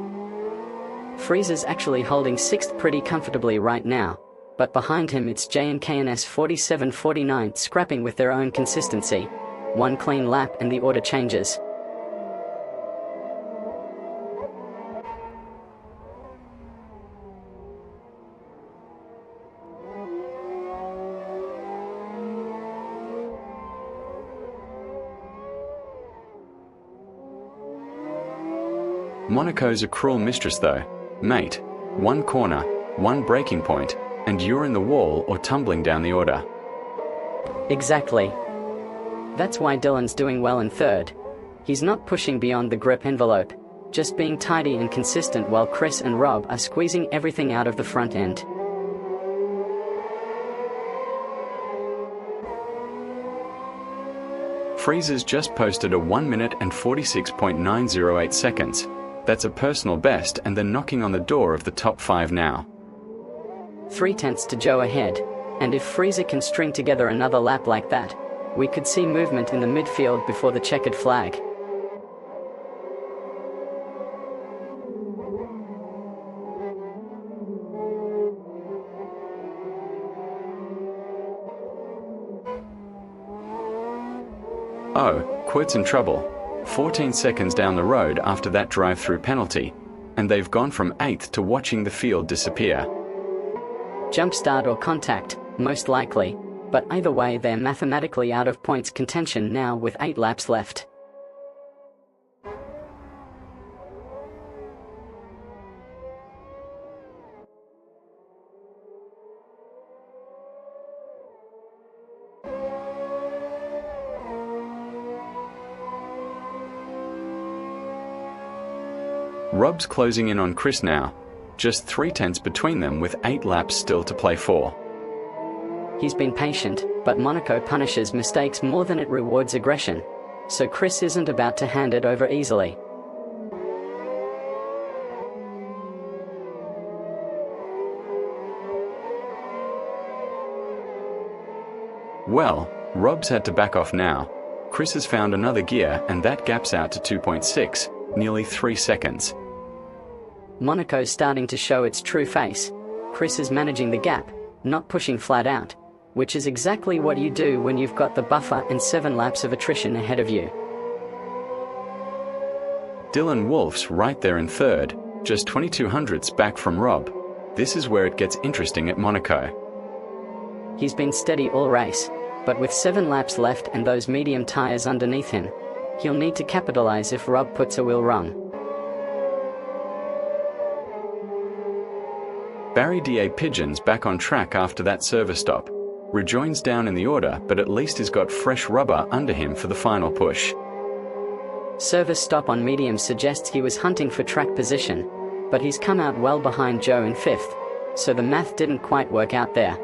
Freezer's actually holding 6th pretty comfortably right now, but behind him it's J&KNS 47-49 scrapping with their own consistency. One clean lap and the order changes. Monaco's a cruel mistress though. Mate, one corner, one breaking point, and you're in the wall or tumbling down the order. Exactly. That's why Dylan's doing well in third. He's not pushing beyond the grip envelope, just being tidy and consistent while Chris and Rob are squeezing everything out of the front end. Freezer's just posted a 1 minute and 46.908 seconds. That's a personal best and they're knocking on the door of the top 5 now. 3/10 to Joe ahead, and if Freezer can string together another lap like that, we could see movement in the midfield before the checkered flag. Oh, Quirt's in trouble. 14 seconds down the road after that drive-through penalty, and they've gone from 8th to watching the field disappear. Jump start or contact, most likely, but either way they're mathematically out of points contention now with 8 laps left. Rob's closing in on Chris now, just 3/10 between them with 8 laps still to play for. He's been patient, but Monaco punishes mistakes more than it rewards aggression, so Chris isn't about to hand it over easily. Well, Rob's had to back off now. Chris has found another gear and that gaps out to 2.6, nearly 3 seconds. Monaco's starting to show its true face. Chris is managing the gap, not pushing flat out, which is exactly what you do when you've got the buffer and 7 laps of attrition ahead of you. Dylan Wolf's right there in third, just 22 hundredths back from Rob. This is where it gets interesting at Monaco. He's been steady all race, but with 7 laps left and those medium tyres underneath him, he'll need to capitalize if Rob puts a wheel wrong. Barry Da Pigeon's back on track after that service stop. Rejoins down in the order, but at least he's got fresh rubber under him for the final push. Service stop on medium suggests he was hunting for track position, but he's come out well behind Joe in 5th, so the math didn't quite work out there.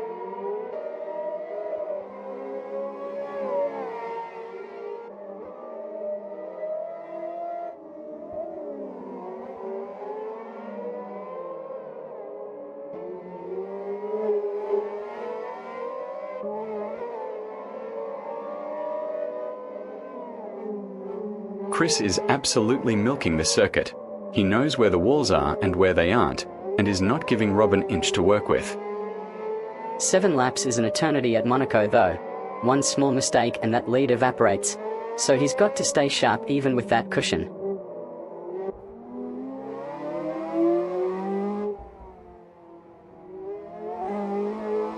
Chris is absolutely milking the circuit. He knows where the walls are and where they aren't, and is not giving Rob an inch to work with. 7 laps is an eternity at Monaco though. One small mistake and that lead evaporates. So he's got to stay sharp even with that cushion.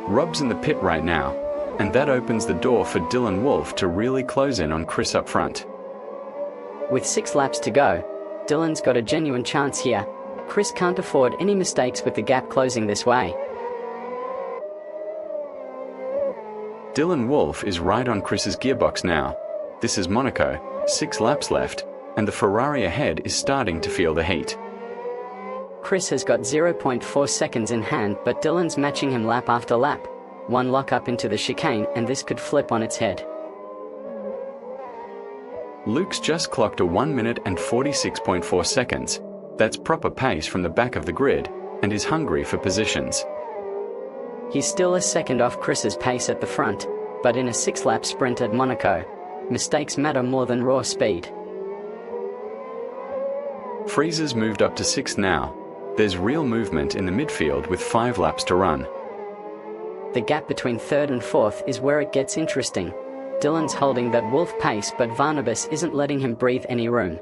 Rob's in the pit right now, and that opens the door for Dylan Wolf to really close in on Chris up front. With 6 laps to go, Dylan's got a genuine chance here. Chris can't afford any mistakes with the gap closing this way. Dylan Wolf is right on Chris's gearbox now. This is Monaco, 6 laps left, and the Ferrari ahead is starting to feel the heat. Chris has got 0.4 seconds in hand, but Dylan's matching him lap after lap. One lock up into the chicane and this could flip on its head. Luke's just clocked a 1 minute and 46.4 seconds. That's proper pace from the back of the grid, and is hungry for positions. He's still a second off Chris's pace at the front, but in a 6-lap sprint at Monaco, mistakes matter more than raw speed. Freezer's moved up to 6th now. There's real movement in the midfield with 5 laps to run. The gap between 3rd and 4th is where it gets interesting. Dylan's holding that Wolf pace, but Varnabas isn't letting him breathe any room.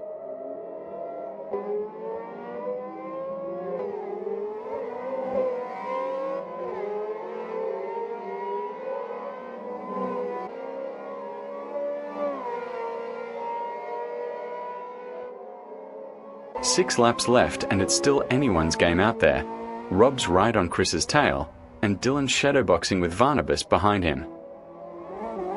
Six laps left and it's still anyone's game out there. Rob's right on Chris's tail, and Dylan's shadowboxing with Varnabas behind him.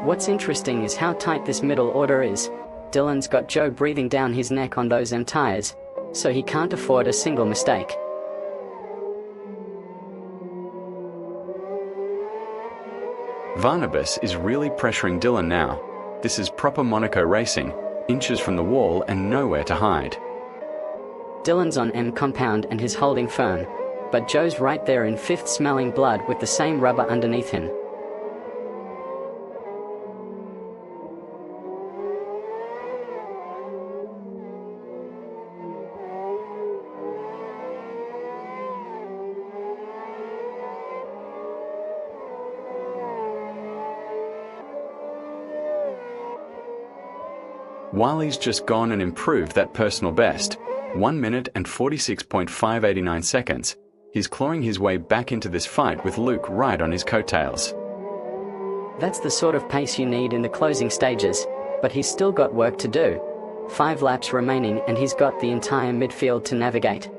What's interesting is how tight this middle order is. Dylan's got Joe breathing down his neck on those M tyres, so he can't afford a single mistake. Varnabas is really pressuring Dylan now. This is proper Monaco racing, inches from the wall and nowhere to hide. Dylan's on M compound and he's holding firm, but Joe's right there in 5th smelling blood with the same rubber underneath him. Wiley's just gone and improved that personal best, 1 minute and 46.589 seconds. He's clawing his way back into this fight with Luke right on his coattails. That's the sort of pace you need in the closing stages, but he's still got work to do. 5 laps remaining and he's got the entire midfield to navigate.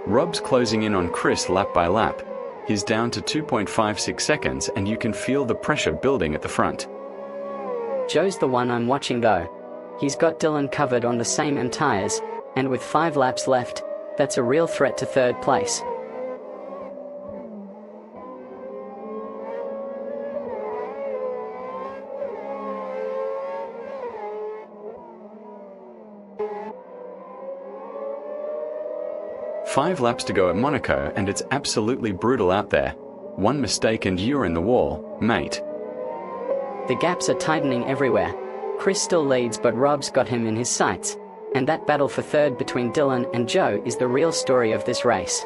Rob's closing in on Chris lap by lap. He's down to 2.56 seconds and you can feel the pressure building at the front. Joe's the one I'm watching though. He's got Dylan covered on the same M tyres, and with 5 laps left, that's a real threat to 3rd place. Five laps to go at Monaco and it's absolutely brutal out there. One mistake and you're in the wall, mate. The gaps are tightening everywhere. Chris still leads, but Rob's got him in his sights. And that battle for 3rd between Dylan and Joe is the real story of this race.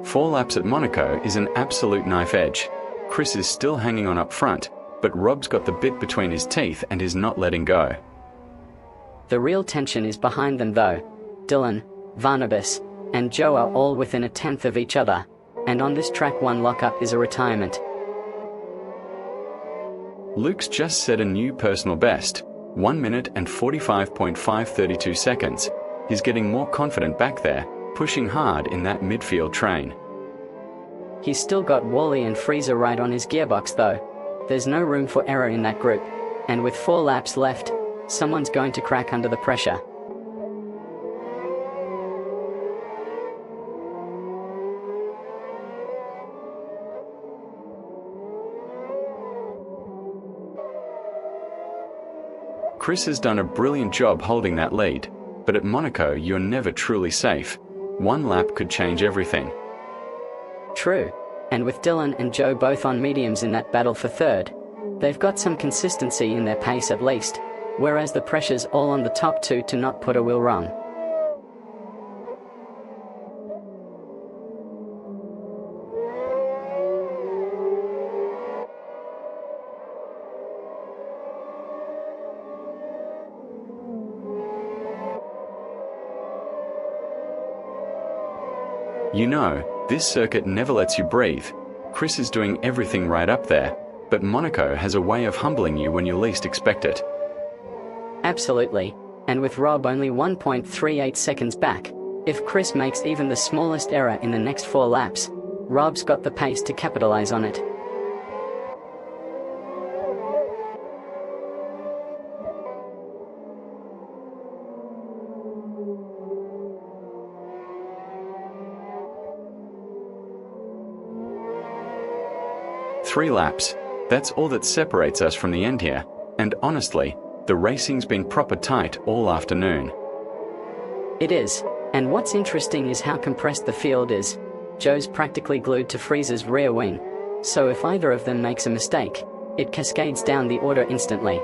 Four laps at Monaco is an absolute knife edge. Chris is still hanging on up front, but Rob's got the bit between his teeth and is not letting go. The real tension is behind them though. Dylan, Varnabas, and Joe are all within a 1/10 of each other, and on this track one lockup is a retirement. Luke's just set a new personal best, 1 minute and 45.532 seconds. He's getting more confident back there, pushing hard in that midfield train. He's still got Wally and Freezer right on his gearbox though. There's no room for error in that group, and with 4 laps left, someone's going to crack under the pressure. Chris has done a brilliant job holding that lead, but at Monaco you're never truly safe. One lap could change everything. True, and with Dylan and Joe both on mediums in that battle for third, they've got some consistency in their pace at least, whereas the pressure's all on the top two to not put a wheel wrong. You know, this circuit never lets you breathe. Chris is doing everything right up there, but Monaco has a way of humbling you when you least expect it. Absolutely, and with Rob only 1.38 seconds back, if Chris makes even the smallest error in the next 4 laps, Rob's got the pace to capitalize on it. Three laps. That's all that separates us from the end here, and honestly, the racing's been proper tight all afternoon. It is, and what's interesting is how compressed the field is. Joe's practically glued to Freeze's rear wing, so if either of them makes a mistake, it cascades down the order instantly.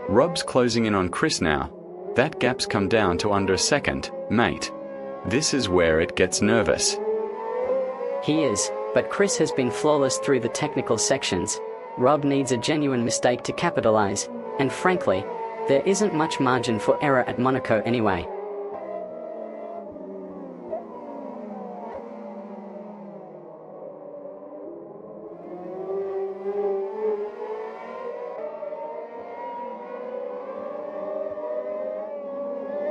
Rob's closing in on Chris now. That gap's come down to under a second, mate. This is where it gets nervous. He is, but Chris has been flawless through the technical sections. Rob needs a genuine mistake to capitalize, and frankly, there isn't much margin for error at Monaco anyway.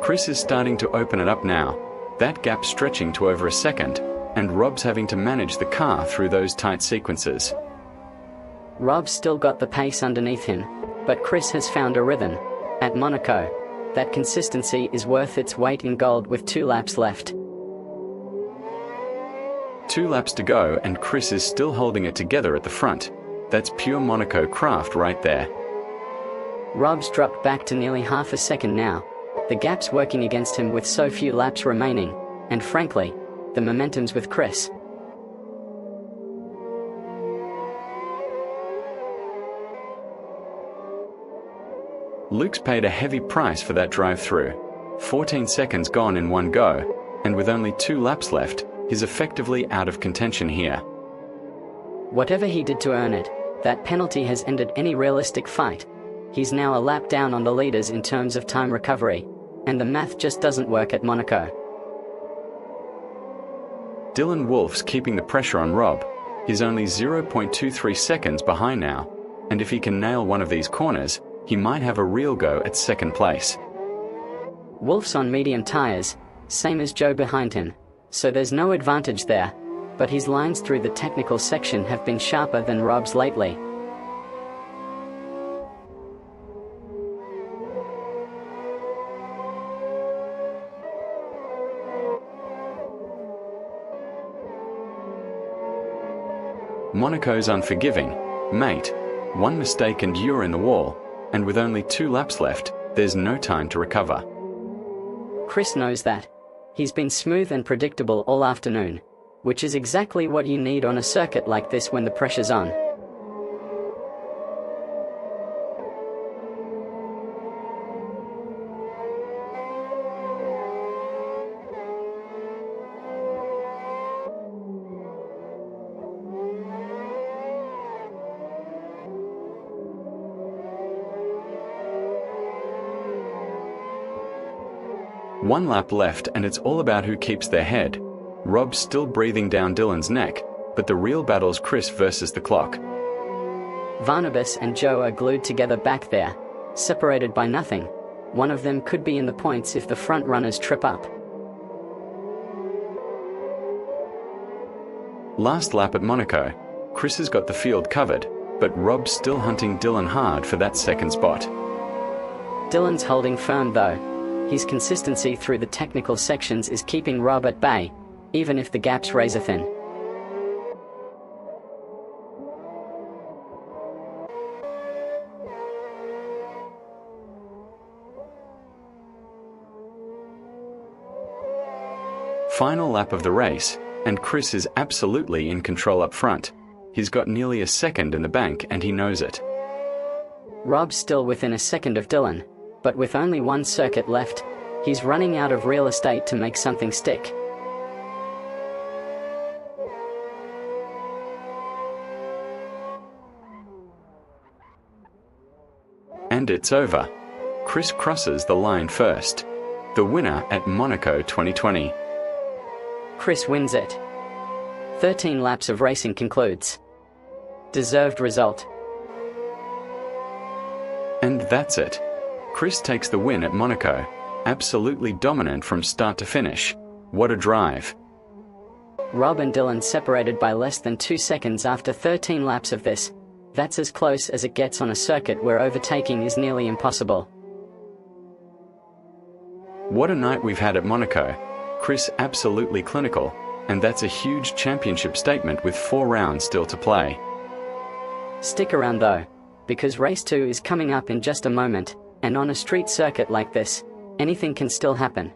Chris is starting to open it up now. That gap's stretching to over a second, and Rob's having to manage the car through those tight sequences. Rob's still got the pace underneath him, but Chris has found a rhythm. At Monaco, that consistency is worth its weight in gold with 2 laps left. 2 laps to go and Chris is still holding it together at the front. That's pure Monaco craft right there. Rob's dropped back to nearly half a second now. The gap's working against him with so few laps remaining, and frankly, the momentum's with Chris. Luke's paid a heavy price for that drive-through. 14 seconds gone in one go, and with only 2 laps left, he's effectively out of contention here. Whatever he did to earn it, that penalty has ended any realistic fight. He's now a lap down on the leaders in terms of time recovery, and the math just doesn't work at Monaco. Dylan Wolf's keeping the pressure on Rob. He's only 0.23 seconds behind now, and if he can nail one of these corners, he might have a real go at second place. Wolf's on medium tires, same as Joe behind him, so there's no advantage there, but his lines through the technical section have been sharper than Rob's lately. Monaco's unforgiving, mate. One mistake and you're in the wall, and with only 2 laps left, there's no time to recover. Chris knows that. He's been smooth and predictable all afternoon, which is exactly what you need on a circuit like this when the pressure's on. One lap left and it's all about who keeps their head. Rob's still breathing down Dylan's neck, but the real battle's Chris versus the clock. Barnabas and Joe are glued together back there, separated by nothing. One of them could be in the points if the front runners trip up. Last lap at Monaco. Chris has got the field covered, but Rob's still hunting Dylan hard for that second spot. Dylan's holding firm though. His consistency through the technical sections is keeping Rob at bay, even if the gap's razor thin. Final lap of the race, and Chris is absolutely in control up front. He's got nearly a second in the bank and he knows it. Rob's still within a second of Dylan, but with only one circuit left, he's running out of real estate to make something stick. And it's over. Chris crosses the line first. The winner at Monaco 2020. Chris wins it. 13 laps of racing concludes. Deserved result. And that's it. Chris takes the win at Monaco. Absolutely dominant from start to finish. What a drive. Rob and Dylan separated by less than 2 seconds after 13 laps of this. That's as close as it gets on a circuit where overtaking is nearly impossible. What a night we've had at Monaco. Chris absolutely clinical, and that's a huge championship statement with 4 rounds still to play. Stick around though, because race 2 is coming up in just a moment, and on a street circuit like this, anything can still happen.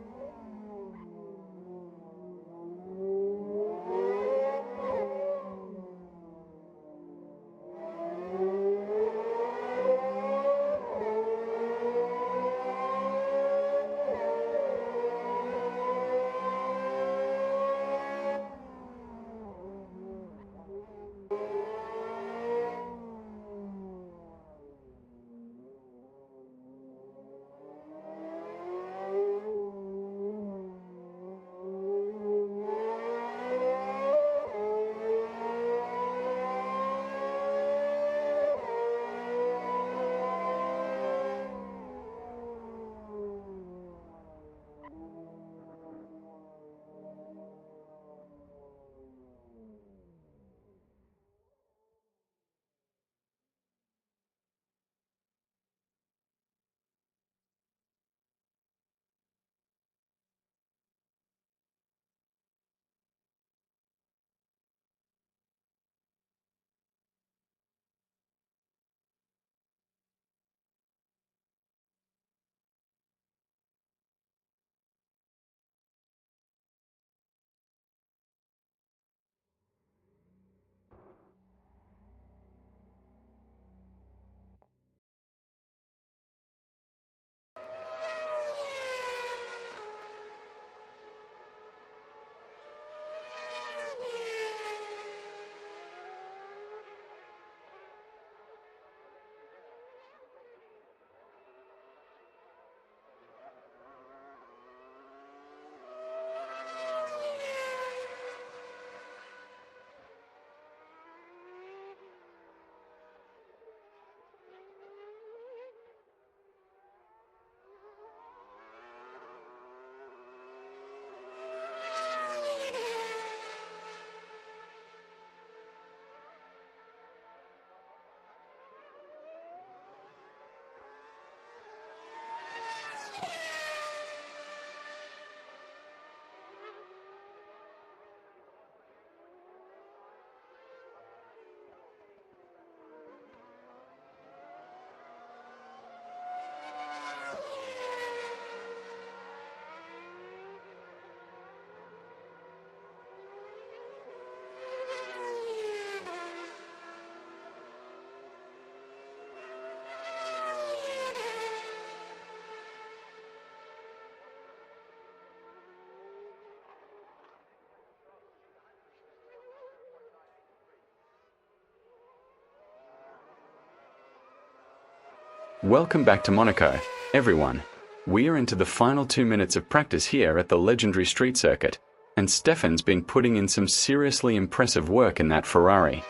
Welcome back to Monaco, everyone. We are into the final 2 minutes of practice here at the legendary street circuit, and Stefan's been putting in some seriously impressive work in that Ferrari.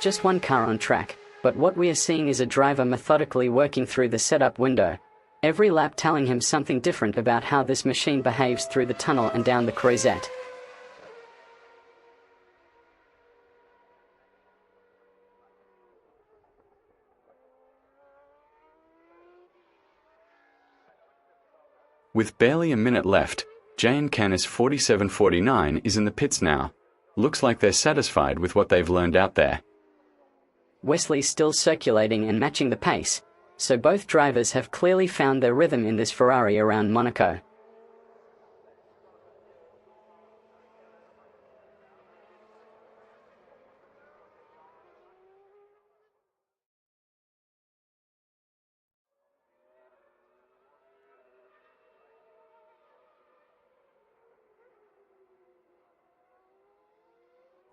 Just one car on track, but what we are seeing is a driver methodically working through the setup window, every lap telling him something different about how this machine behaves through the tunnel and down the croisette. With barely a minute left, J&Canis 4749 is in the pits now. Looks like they're satisfied with what they've learned out there. Wesley's still circulating and matching the pace, so both drivers have clearly found their rhythm in this Ferrari around Monaco.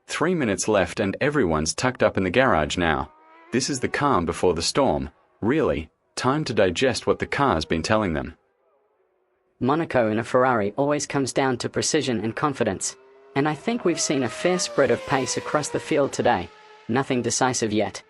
Three minutes left and everyone's tucked up in the garage now. This is the calm before the storm. Really, time to digest what the car's been telling them. Monaco in a Ferrari always comes down to precision and confidence, and I think we've seen a fair spread of pace across the field today. Nothing decisive yet.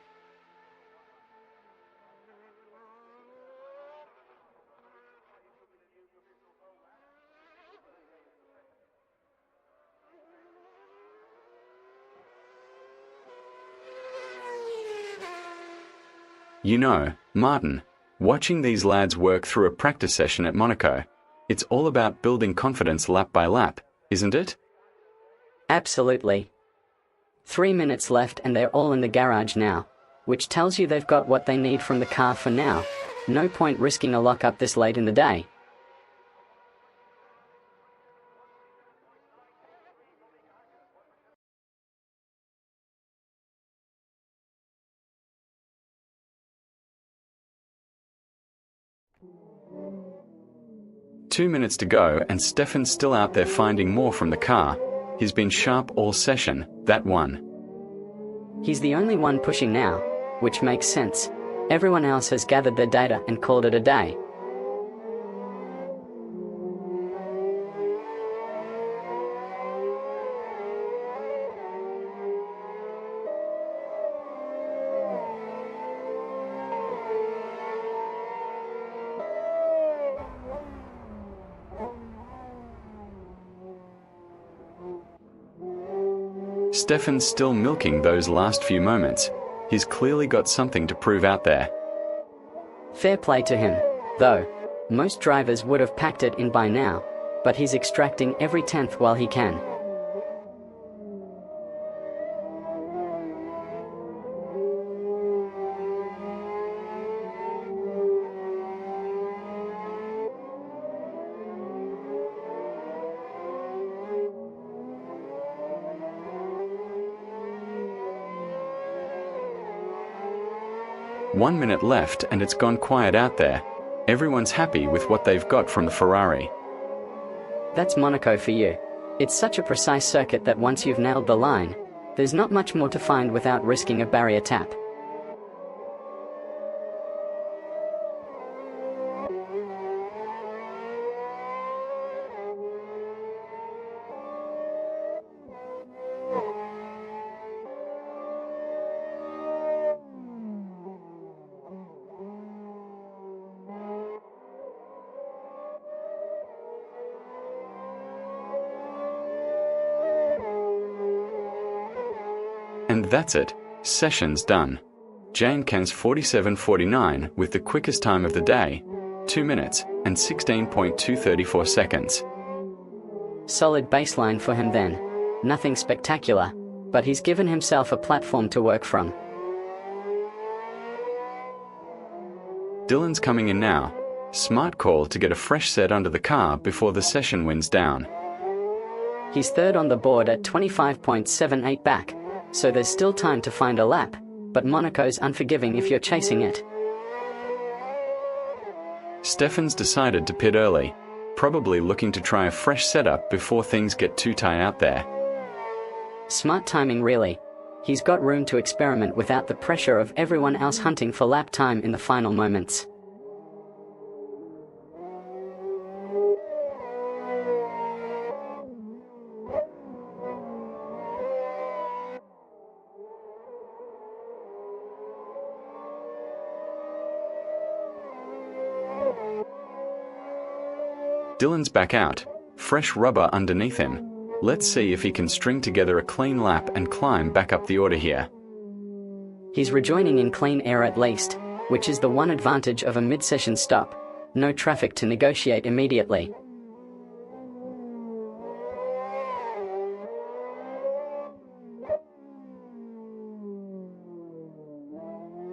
You know, Martin, watching these lads work through a practice session at Monaco, it's all about building confidence lap by lap, isn't it? Absolutely. 3 minutes left and they're all in the garage now, which tells you they've got what they need from the car for now. No point risking a lockup this late in the day. Two minutes to go and Stefan's still out there finding more from the car. He's been sharp all session, that one. He's the only one pushing now, which makes sense. Everyone else has gathered their data and called it a day. Stefan's still milking those last few moments. He's clearly got something to prove out there. Fair play to him, though. Most drivers would have packed it in by now, but he's extracting every tenth while he can. One minute left and it's gone quiet out there. Everyone's happy with what they've got from the Ferrari. That's Monaco for you. It's such a precise circuit that once you've nailed the line, there's not much more to find without risking a barrier tap. And that's it. Session's done. J&Canis 4749 with the quickest time of the day, 2 minutes and 16.234 seconds. Solid baseline for him then. Nothing spectacular, but he's given himself a platform to work from. Dylan's coming in now. Smart call to get a fresh set under the car before the session winds down. He's third on the board at 25.78 back, so there's still time to find a lap, but Monaco's unforgiving if you're chasing it. Stefan's decided to pit early, probably looking to try a fresh setup before things get too tight out there. Smart timing really. He's got room to experiment without the pressure of everyone else hunting for lap time in the final moments. Dylan's back out, fresh rubber underneath him. Let's see if he can string together a clean lap and climb back up the order here. He's rejoining in clean air at least, which is the one advantage of a mid-session stop. no traffic to negotiate immediately.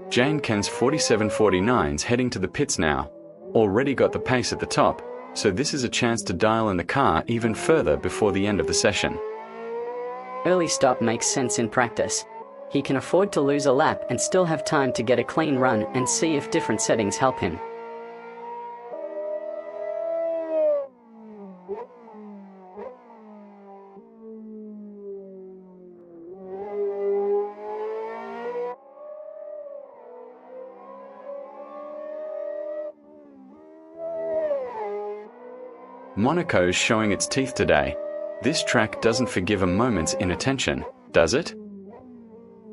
Jane Ken's 47.49's heading to the pits now. Already got the pace at the top, so this is a chance to dial in the car even further before the end of the session. Early stop makes sense in practice. He can afford to lose a lap and still have time to get a clean run and see if different settings help him. Monaco's showing its teeth today. This track doesn't forgive a moment's inattention, does it?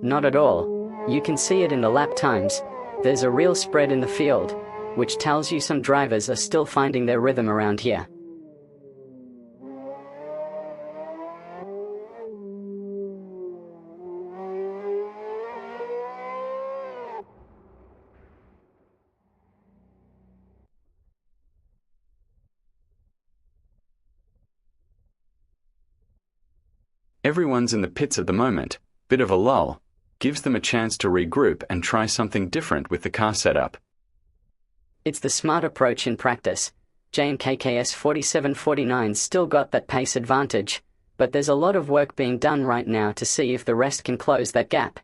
Not at all. You can see it in the lap times. There's a real spread in the field, which tells you some drivers are still finding their rhythm around here. Everyone's in the pits at the moment, bit of a lull, gives them a chance to regroup and try something different with the car setup. It's the smart approach in practice. J&KK's 47.49's still got that pace advantage, but there's a lot of work being done right now to see if the rest can close that gap.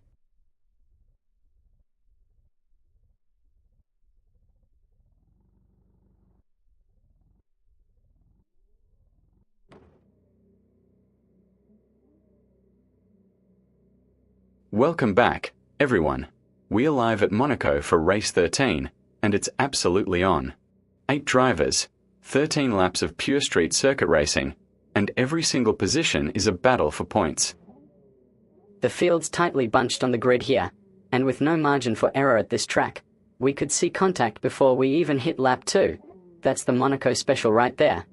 Welcome back, everyone. We're live at Monaco for race 13, and it's absolutely on. 8 drivers, 13 laps of pure street circuit racing, and every single position is a battle for points. The field's tightly bunched on the grid here, and with no margin for error at this track, we could see contact before we even hit lap 2. That's the Monaco special right there.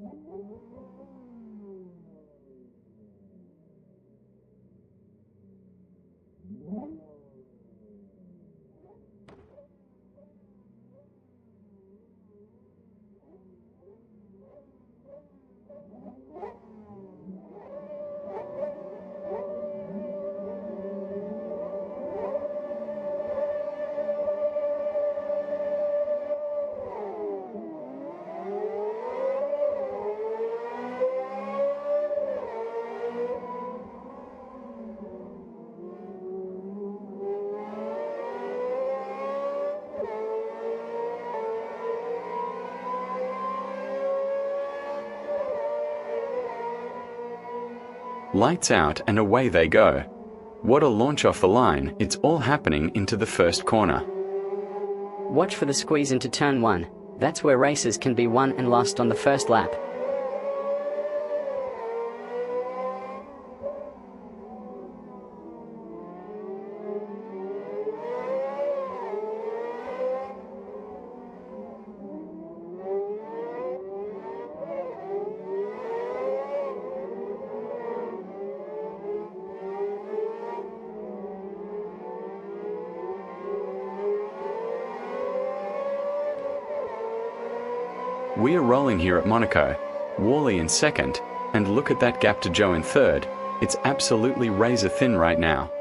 Lights out and away they go. What a launch off the line, it's all happening into the first corner. Watch for the squeeze into turn 1, that's where races can be won and lost on the first lap. We are rolling here at Monaco. Wally in second, and look at that gap to Joe in third. It's absolutely razor thin right now.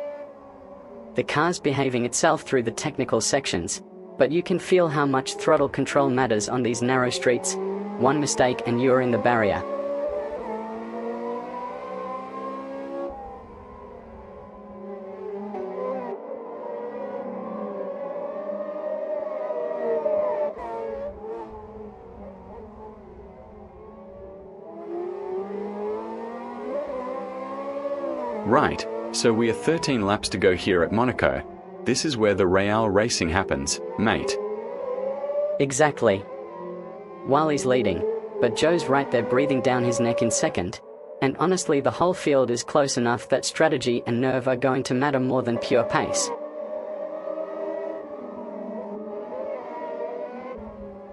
The car's behaving itself through the technical sections, but you can feel how much throttle control matters on these narrow streets. One mistake and you're in the barrier. Right, so we are 13 laps to go here at Monaco. This is where the Real racing happens, mate. Exactly. Wally's leading, but Joe's right there breathing down his neck in second. And honestly, the whole field is close enough that strategy and nerve are going to matter more than pure pace.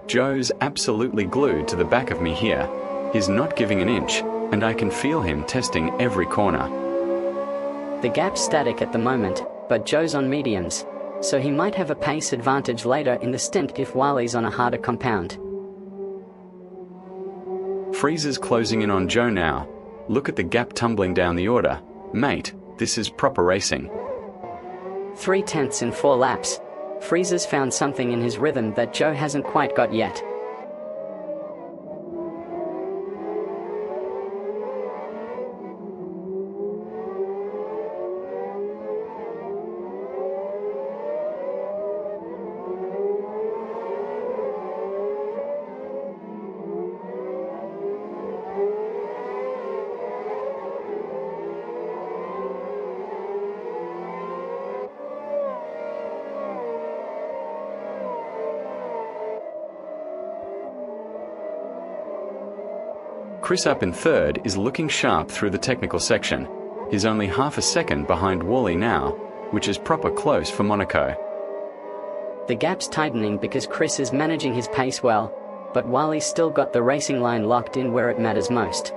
Joe's absolutely glued to the back of me here. He's not giving an inch, and I can feel him testing every corner. The gap's static at the moment, but Joe's on mediums, so he might have a pace advantage later in the stint if Wally's on a harder compound. Frieza's closing in on Joe now. Look at the gap tumbling down the order. Mate, this is proper racing. 3/10 in 4 laps. Frieza's found something in his rhythm that Joe hasn't quite got yet. Chris up in third is looking sharp through the technical section. He's only half a second behind Wally now, which is proper close for Monaco. The gap's tightening because Chris is managing his pace well, but Wally's still got the racing line locked in where it matters most.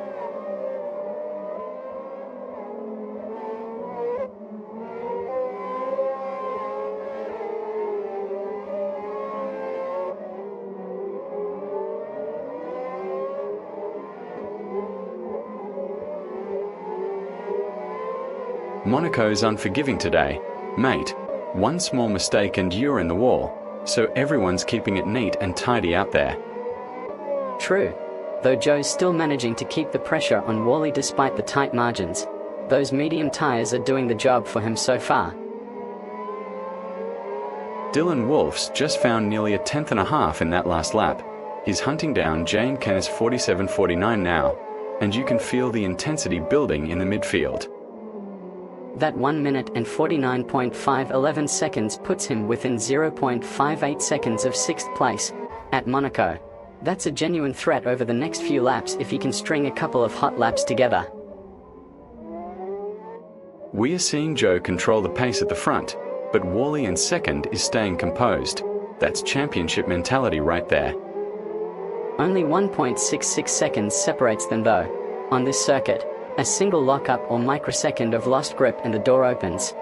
Monaco's unforgiving today. Mate, one small mistake and you're in the wall, so everyone's keeping it neat and tidy out there. True, though Joe's still managing to keep the pressure on Wally despite the tight margins. Those medium tyres are doing the job for him so far. Dylan Wolf's just found nearly a 10th and a half in that last lap. He's hunting down Jane Kennis 47.49 now, and you can feel the intensity building in the midfield. That 1 minute and 49.511 seconds puts him within 0.58 seconds of 6th place at Monaco. That's a genuine threat over the next few laps if he can string a couple of hot laps together. We are seeing Joe control the pace at the front, but Wally in second is staying composed. That's championship mentality right there. Only 1.66 seconds separates them though. On this circuit, a single lockup or microsecond of lost grip and the door opens.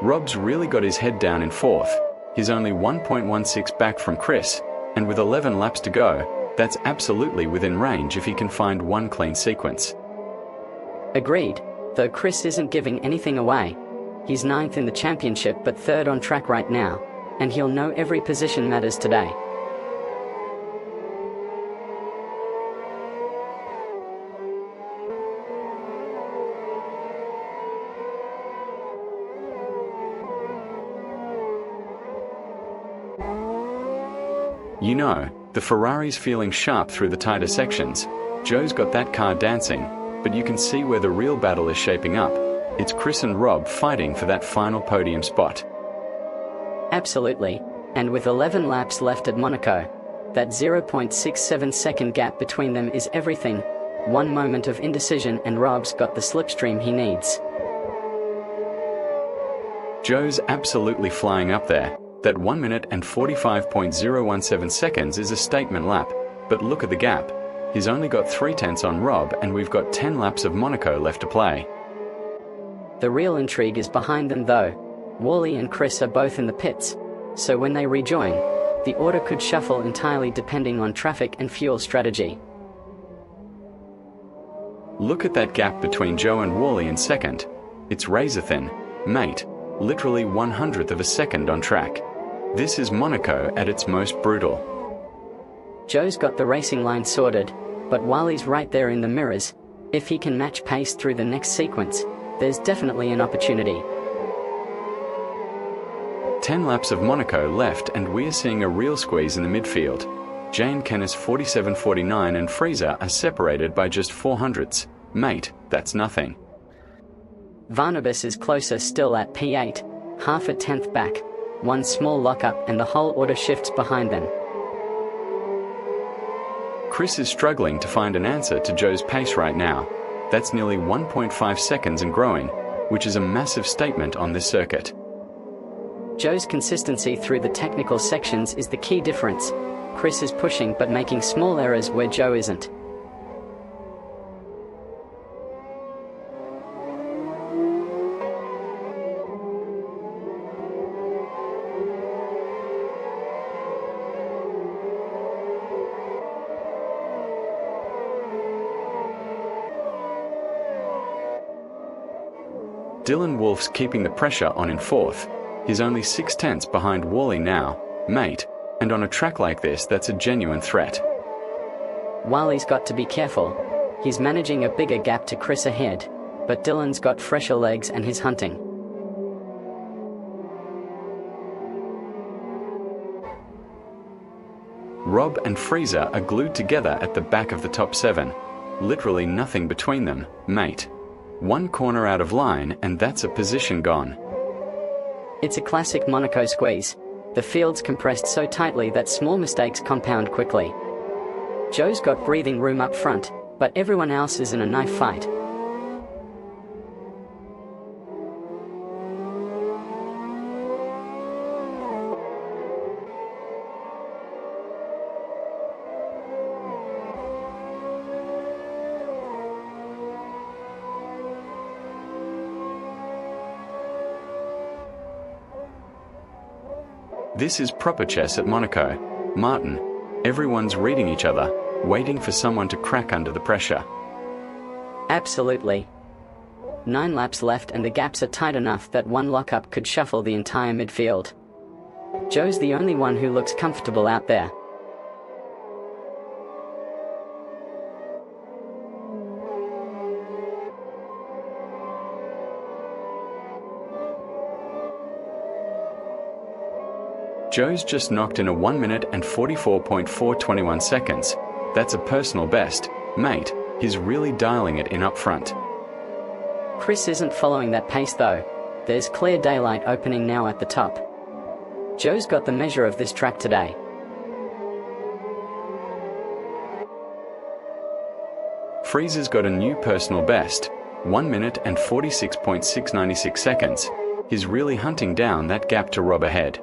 Rob's really got his head down in fourth. He's only 1.16 back from Chris, and with 11 laps to go, that's absolutely within range if he can find one clean sequence. Agreed, though Chris isn't giving anything away. He's 9th in the championship but 3rd on track right now, and he'll know every position matters today. You know, the Ferrari's feeling sharp through the tighter sections. Joe's got that car dancing, but you can see where the real battle is shaping up. It's Chris and Rob fighting for that final podium spot. Absolutely, and with 11 laps left at Monaco, that 0.67 second gap between them is everything. One moment of indecision and Rob's got the slipstream he needs. Joe's absolutely flying up there. That 1 minute and 45.017 seconds is a statement lap, but look at the gap. He's only got 3/10 on Rob and we've got 10 laps of Monaco left to play. The real intrigue is behind them though. Wally and Chris are both in the pits, so when they rejoin, the order could shuffle entirely depending on traffic and fuel strategy. Look at that gap between Joe and Wally in second. It's razor thin, mate, literally 1/100th of a second on track. This is Monaco at its most brutal. Joe's got the racing line sorted, but Wally's right there in the mirrors. If he can match pace through the next sequence, there's definitely an opportunity. 10 laps of Monaco left and we're seeing a real squeeze in the midfield. Jane Kennis 47.49 and Frieza are separated by just 400ths. Mate, that's nothing. Barnabas is closer still at P8, half a 10th back. One small lockup and the whole order shifts behind them. Chris is struggling to find an answer to Joe's pace right now. That's nearly 1.5 seconds and growing, which is a massive statement on this circuit. Joe's consistency through the technical sections is the key difference. Chris is pushing but making small errors where Joe isn't. Dylan Wolf's keeping the pressure on in fourth. He's only 6/10 behind Wally now, mate, and on a track like this that's a genuine threat. Wally's got to be careful. He's managing a bigger gap to Chris ahead, but Dylan's got fresher legs and he's hunting. Rob and Freezer are glued together at the back of the top 7. Literally nothing between them, mate. One corner out of line and that's a position gone. It's a classic Monaco squeeze. The field's compressed so tightly that small mistakes compound quickly. Joe's got breathing room up front, but everyone else is in a knife fight. This is proper chess at Monaco. Martin, everyone's reading each other, waiting for someone to crack under the pressure. Absolutely. 9 laps left and the gaps are tight enough that one lockup could shuffle the entire midfield. Joe's the only one who looks comfortable out there. Joe's just knocked in a 1 minute and 44.421 seconds. That's a personal best, mate. He's really dialing it in up front. Chris isn't following that pace though. There's clear daylight opening now at the top. Joe's got the measure of this track today. Freezer's got a new personal best, 1 minute and 46.696 seconds. He's really hunting down that gap to Rob ahead.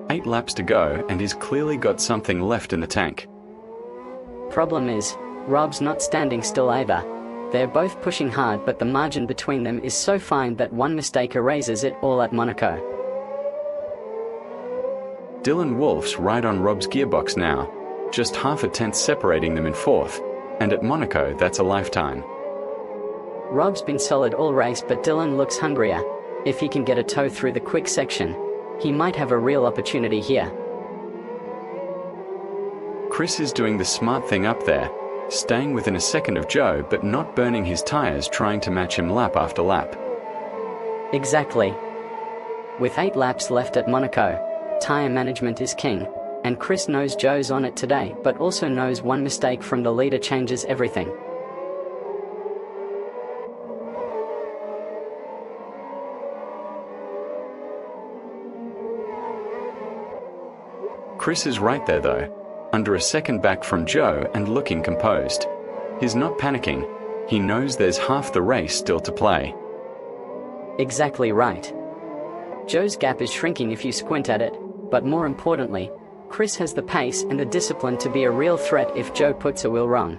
8 laps to go and he's clearly got something left in the tank. Problem is, Rob's not standing still either. They're both pushing hard but the margin between them is so fine that one mistake erases it all at Monaco. Dylan Wolf's right on Rob's gearbox now, just half a tenth separating them in fourth, and at Monaco that's a lifetime. Rob's been solid all race but Dylan looks hungrier. If he can get a toe through the quick section, he might have a real opportunity here. Chris is doing the smart thing up there, staying within a second of Joe but not burning his tyres trying to match him lap after lap. Exactly. With 8 laps left at Monaco, tyre management is king, and Chris knows Joe's on it today but also knows one mistake from the leader changes everything. Chris is right there though, under a second back from Joe and looking composed. He's not panicking. He knows there's half the race still to play. Exactly right. Joe's gap is shrinking if you squint at it, but more importantly, Chris has the pace and the discipline to be a real threat if Joe puts a wheel wrong.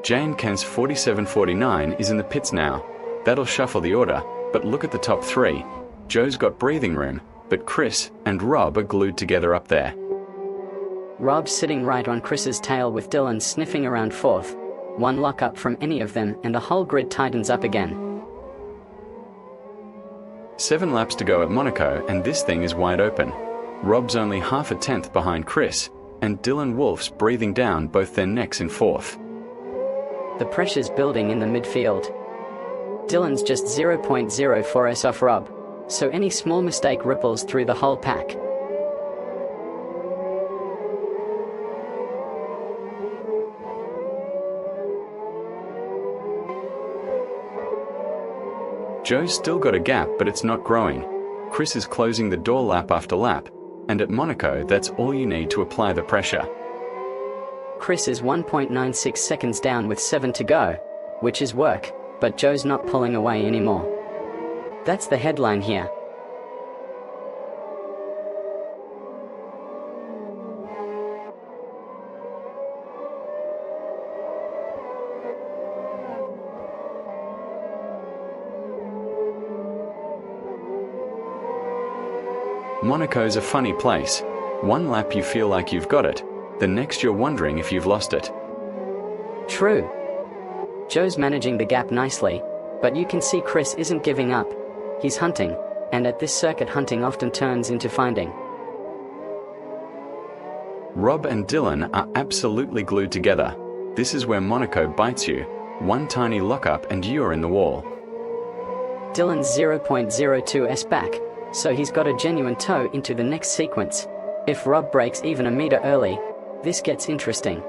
Jane Kent's 47.49 is in the pits now. That'll shuffle the order, but look at the top 3. Joe's got breathing room, but Chris and Rob are glued together up there. Rob's sitting right on Chris's tail with Dylan sniffing around fourth. One lockup from any of them and the whole grid tightens up again. 7 laps to go at Monaco and this thing is wide open. Rob's only half a tenth behind Chris, and Dylan Wolf's breathing down both their necks in fourth. The pressure's building in the midfield. Dylan's just 0.04s off Rob, so any small mistake ripples through the whole pack. Joe's still got a gap but it's not growing. Chris is closing the door lap after lap, and at Monaco that's all you need to apply the pressure. Chris is 1.96 seconds down with 7 to go, which is work, but Joe's not pulling away anymore. That's the headline here. Monaco's a funny place. One lap you feel like you've got it, the next you're wondering if you've lost it. True. Joe's managing the gap nicely, but you can see Chris isn't giving up. He's hunting, and at this circuit hunting often turns into finding. Rob and Dylan are absolutely glued together. This is where Monaco bites you. One tiny lockup and you're in the wall. Dylan's 0.02s back, so he's got a genuine toe into the next sequence. If Rob breaks even a meter early, this gets interesting.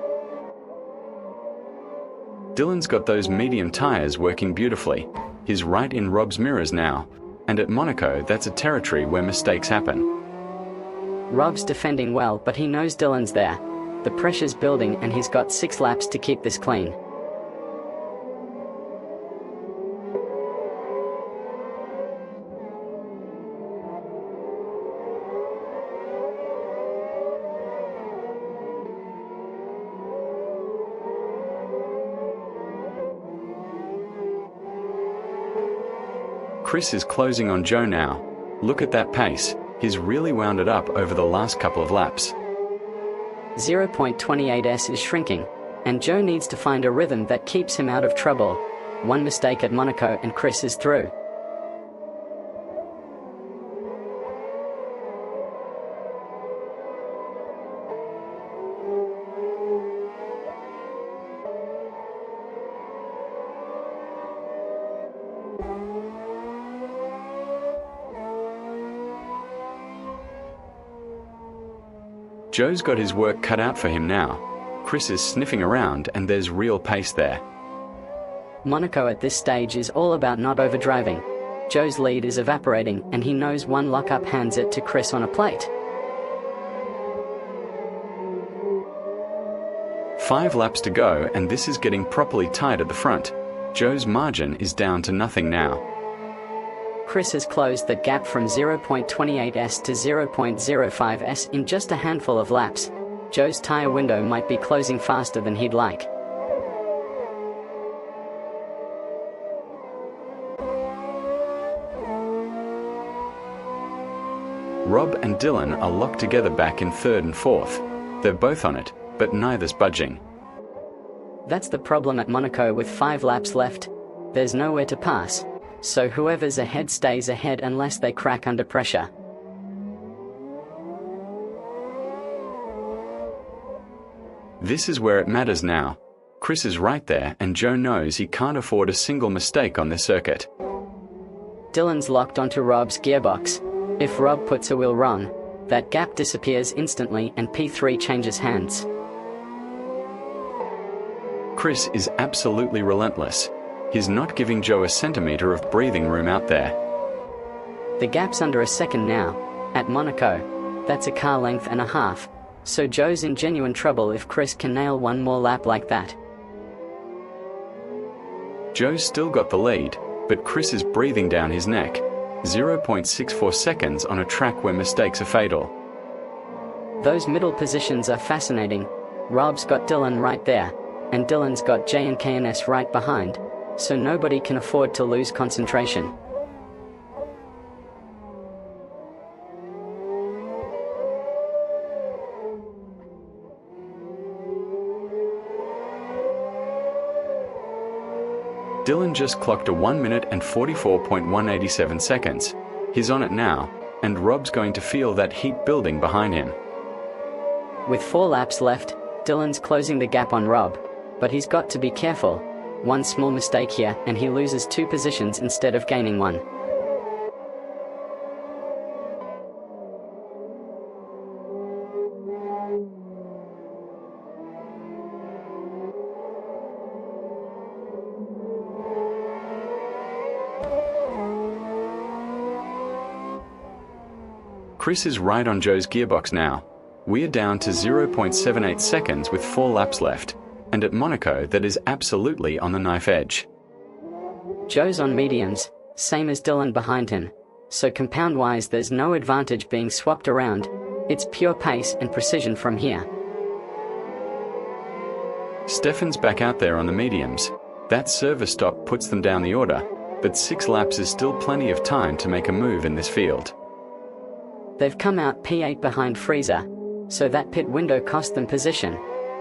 Dylan's got those medium tyres working beautifully. He's right in Rob's mirrors now. And at Monaco, that's a territory where mistakes happen. Rob's defending well, but he knows Dylan's there. The pressure's building and he's got 6 laps to keep this clean. Chris is closing on Joe now. Look at that pace. He's really wound it up over the last couple of laps. 0.28s is shrinking, and Joe needs to find a rhythm that keeps him out of trouble. One mistake at Monaco and Chris is through. Joe's got his work cut out for him now. Chris is sniffing around and there's real pace there. Monaco at this stage is all about not overdriving. Joe's lead is evaporating and he knows one lockup hands it to Chris on a plate. 5 laps to go and this is getting properly tight at the front. Joe's margin is down to nothing now. Chris has closed that gap from 0.28s to 0.05s in just a handful of laps. Joe's tire window might be closing faster than he'd like. Rob and Dylan are locked together back in 3rd and 4th. They're both on it, but neither's budging. That's the problem at Monaco with 5 laps left. There's nowhere to pass. So whoever's ahead stays ahead unless they crack under pressure. This is where it matters now. Chris is right there and Joe knows he can't afford a single mistake on this circuit. Dylan's locked onto Rob's gearbox. If Rob puts a wheel wrong, that gap disappears instantly and P3 changes hands. Chris is absolutely relentless. He's not giving Joe a centimetre of breathing room out there. The gap's under a second now. At Monaco, that's a car length and a half. So Joe's in genuine trouble if Chris can nail one more lap like that. Joe's still got the lead, but Chris is breathing down his neck. 0.64 seconds on a track where mistakes are fatal. Those middle positions are fascinating. Rob's got Dylan right there, and Dylan's got J and KNS right behind. So nobody can afford to lose concentration. Dylan just clocked a 1 minute and 44.187 seconds. He's on it now, and Rob's going to feel that heat building behind him. With 4 laps left, Dylan's closing the gap on Rob, but he's got to be careful. One small mistake here and he loses 2 positions instead of gaining 1. Chris is right on Joe's gearbox now. We're down to 0.78 seconds with 4 laps left. And at Monaco, that is absolutely on the knife edge. Joe's on mediums, same as Dylan behind him. So compound-wise there's no advantage being swapped around. It's pure pace and precision from here. Stefan's back out there on the mediums. That service stop puts them down the order, but 6 laps is still plenty of time to make a move in this field. They've come out P8 behind Freezer, so that pit window cost them position.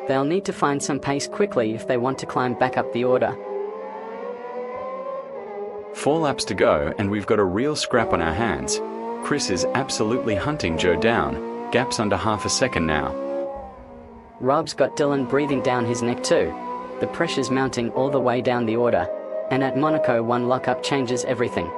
They'll need to find some pace quickly if they want to climb back up the order. 4 laps to go and we've got a real scrap on our hands. Chris is absolutely hunting Joe down, gaps under half a second now. Rob's got Dylan breathing down his neck too. The pressure's mounting all the way down the order, and at Monaco one lockup changes everything.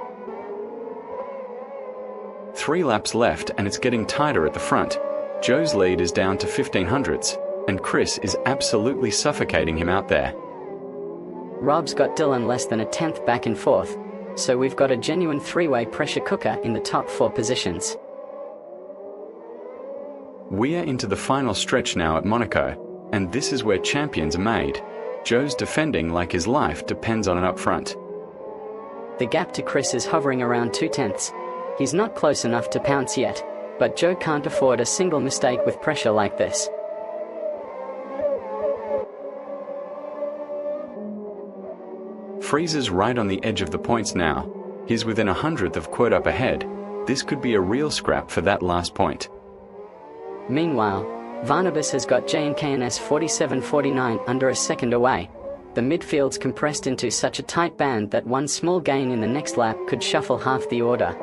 3 laps left and it's getting tighter at the front. Joe's lead is down to 1500ths, and Chris is absolutely suffocating him out there. Rob's got Dylan less than a tenth back and forth, so we've got a genuine three-way pressure cooker in the top 4 positions. We are into the final stretch now at Monaco, and this is where champions are made. Joe's defending like his life depends on it up front. The gap to Chris is hovering around 2/10. He's not close enough to pounce yet, but Joe can't afford a single mistake with pressure like this. Freezer's right on the edge of the points now. He's within 100th of quote up ahead. This could be a real scrap for that last point. Meanwhile, Varnabas has got J&KNS 47.49 under a second away. The midfield's compressed into such a tight band that one small gain in the next lap could shuffle half the order.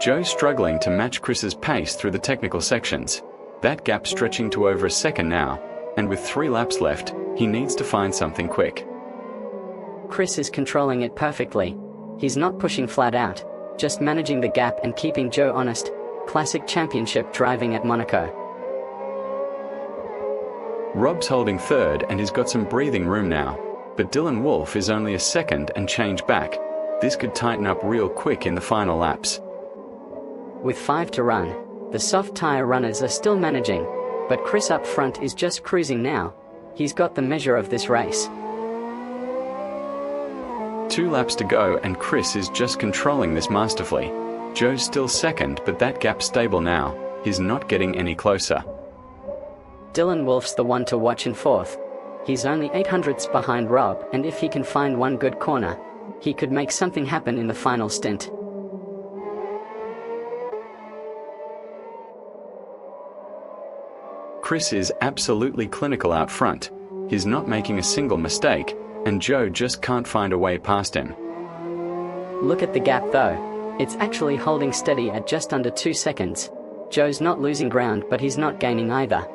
Joe's struggling to match Chris's pace through the technical sections. That gap stretching to over a second now, and with 3 laps left, he needs to find something quick. Chris is controlling it perfectly. He's not pushing flat out, just managing the gap and keeping Joe honest. Classic championship driving at Monaco. Rob's holding third and he's got some breathing room now, but Dylan Wolf is only a second and change back. This could tighten up real quick in the final laps. With 5 to run, the soft tyre runners are still managing, but Chris up front is just cruising now. He's got the measure of this race. 2 laps to go and Chris is just controlling this masterfully. Joe's still second, but that gap's stable now. He's not getting any closer. Dylan Wolf's the one to watch in 4th. He's only 800ths behind Rob, and if he can find one good corner, he could make something happen in the final stint. Chris is absolutely clinical out front. He's not making a single mistake, and Joe just can't find a way past him. Look at the gap though. It's actually holding steady at just under 2 seconds. Joe's not losing ground, but he's not gaining either.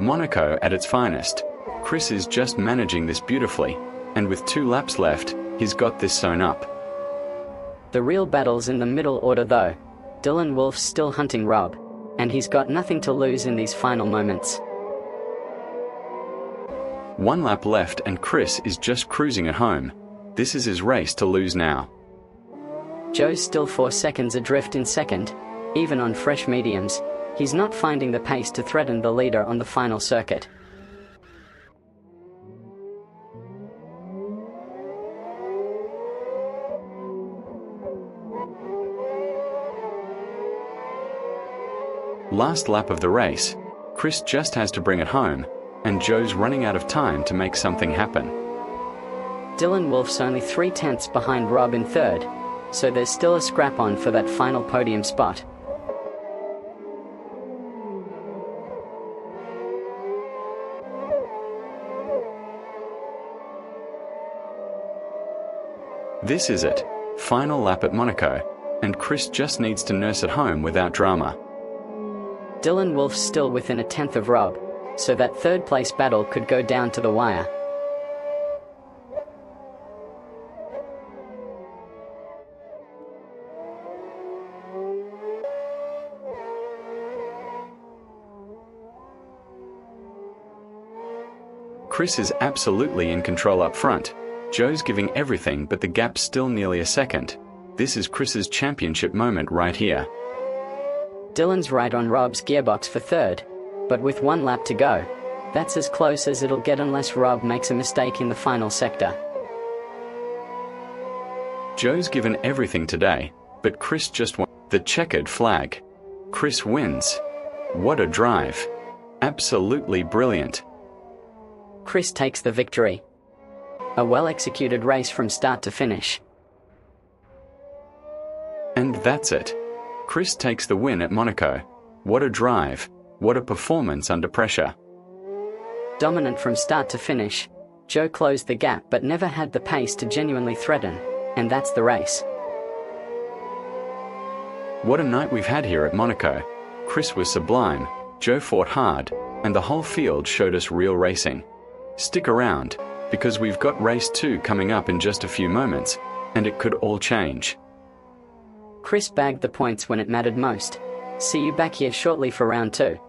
Monaco at its finest. Chris is just managing this beautifully, and with 2 laps left, he's got this sewn up. The real battle's in the middle order though. Dylan Wolf's still hunting Rob, and he's got nothing to lose in these final moments. 1 lap left and Chris is just cruising at home. This is his race to lose now. Joe's still 4 seconds adrift in second, even on fresh mediums. He's not finding the pace to threaten the leader on the final circuit. Last lap of the race. Chris just has to bring it home, and Joe's running out of time to make something happen. Dylan Wolf's only 3/10ths behind Rob in third, so there's still a scrap on for that final podium spot. This is it. Final lap at Monaco, and Chris just needs to nurse it home without drama. Dylan Wolf's still within a tenth of Rob, so that third place battle could go down to the wire. Chris is absolutely in control up front. Joe's giving everything, but the gap's still nearly a second. This is Chris's championship moment right here. Dylan's right on Rob's gearbox for third, but with 1 lap to go, that's as close as it'll get unless Rob makes a mistake in the final sector. Joe's given everything today, but Chris just won the checkered flag. Chris wins. What a drive. Absolutely brilliant. Chris takes the victory. A well-executed race from start to finish. And that's it. Chris takes the win at Monaco. What a drive. What a performance under pressure. Dominant from start to finish, Joe closed the gap but never had the pace to genuinely threaten, and that's the race. What a night we've had here at Monaco. Chris was sublime, Joe fought hard, and the whole field showed us real racing. Stick around, because we've got race 2 coming up in just a few moments, and it could all change. Chris bagged the points when it mattered most. See you back here shortly for round 2.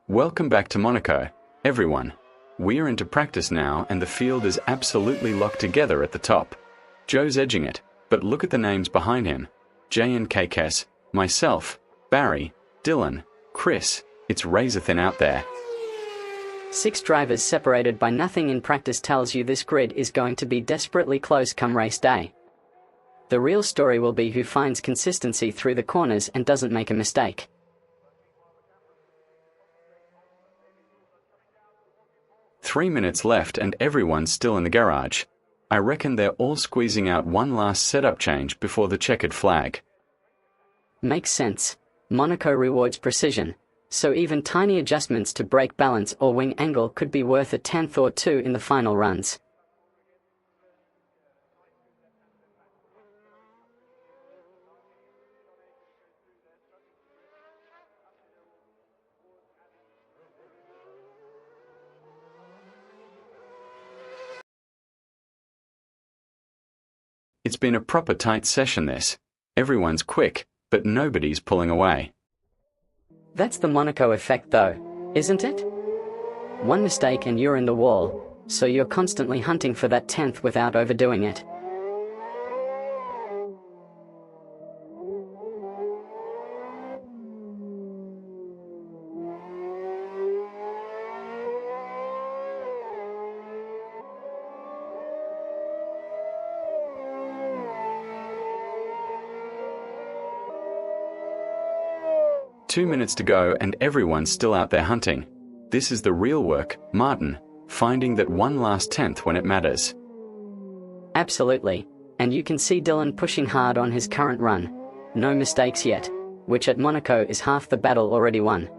Welcome back to Monaco, everyone. We're into practice now and the field is absolutely locked together at the top. Joe's edging it, but look at the names behind him. Jay and Kekes, myself, Barry, Dylan, Chris. It's razor thin out there. 6 drivers separated by nothing in practice tells you this grid is going to be desperately close come race day. The real story will be who finds consistency through the corners and doesn't make a mistake. Three minutes left and everyone's still in the garage. I reckon they're all squeezing out one last setup change before the checkered flag. Makes sense. Monaco rewards precision, so even tiny adjustments to brake balance or wing angle could be worth a 10th or 2 in the final runs. It's been a proper tight session this. Everyone's quick, but nobody's pulling away. That's the Monaco effect though, isn't it? One mistake and you're in the wall. so you're constantly hunting for that 10th without overdoing it. Two minutes to go and everyone's still out there hunting. This is the real work, Martin, finding that one last 10th when it matters. Absolutely, and you can see Dylan pushing hard on his current run. No mistakes yet, which at Monaco is half the battle already won.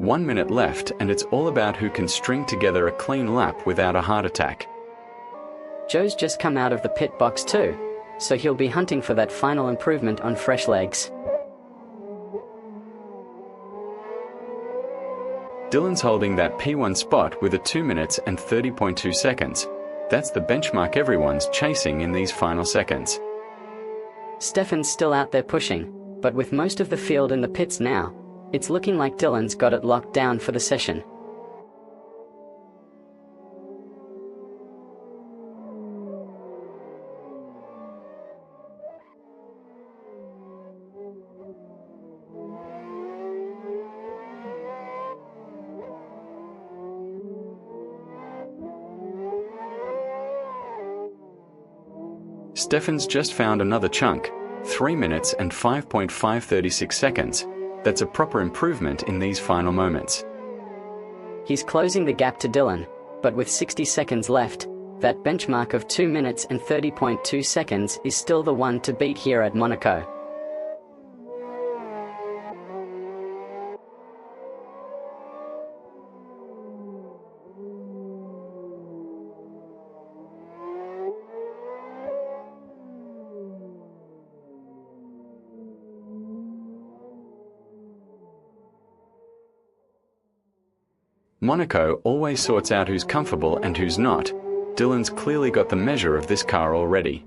One minute left and it's all about who can string together a clean lap without a heart attack. Joe's just come out of the pit box too, so he'll be hunting for that final improvement on fresh legs. Dylan's holding that P1 spot with a 2 minutes and 30.2 seconds. That's the benchmark everyone's chasing in these final seconds. Stefan's still out there pushing, but with most of the field in the pits now, it's looking like Dylan's got it locked down for the session. Stefan's just found another chunk, 3 minutes and 5.536 seconds. That's a proper improvement in these final moments. He's closing the gap to Dylan, but with 60 seconds left, that benchmark of 2 minutes and 30.2 seconds is still the one to beat here at Monaco. Monaco always sorts out who's comfortable and who's not. Dylan's clearly got the measure of this car already.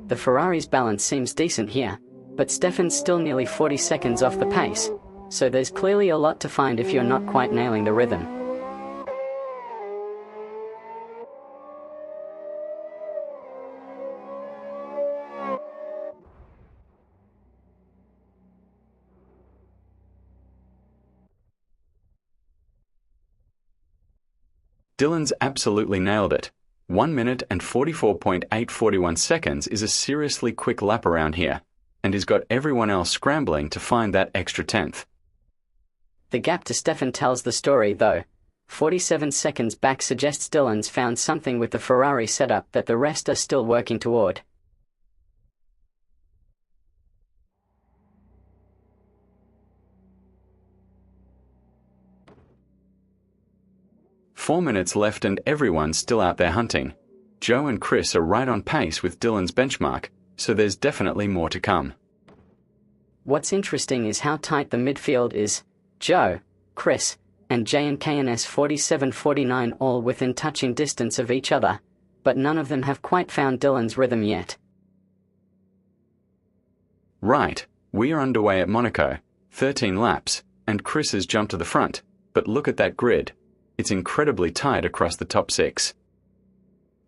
The Ferrari's balance seems decent here, but Stefan's still nearly 40 seconds off the pace, so there's clearly a lot to find if you're not quite nailing the rhythm. Dylan's absolutely nailed it. 1 minute and 44.841 seconds is a seriously quick lap around here, and he's got everyone else scrambling to find that extra 10th. The gap to Stefan tells the story though. 47 seconds back suggests Dylan's found something with the Ferrari setup that the rest are still working toward. Four minutes left and everyone's still out there hunting. Joe and Chris are right on pace with Dylan's benchmark, so there's definitely more to come. What's interesting is how tight the midfield is. Joe, Chris, and J&KNS 47-49 all within touching distance of each other, but none of them have quite found Dylan's rhythm yet. Right, we are underway at Monaco, 13 laps, and Chris has jumped to the front, but look at that grid. It's incredibly tight across the top 6.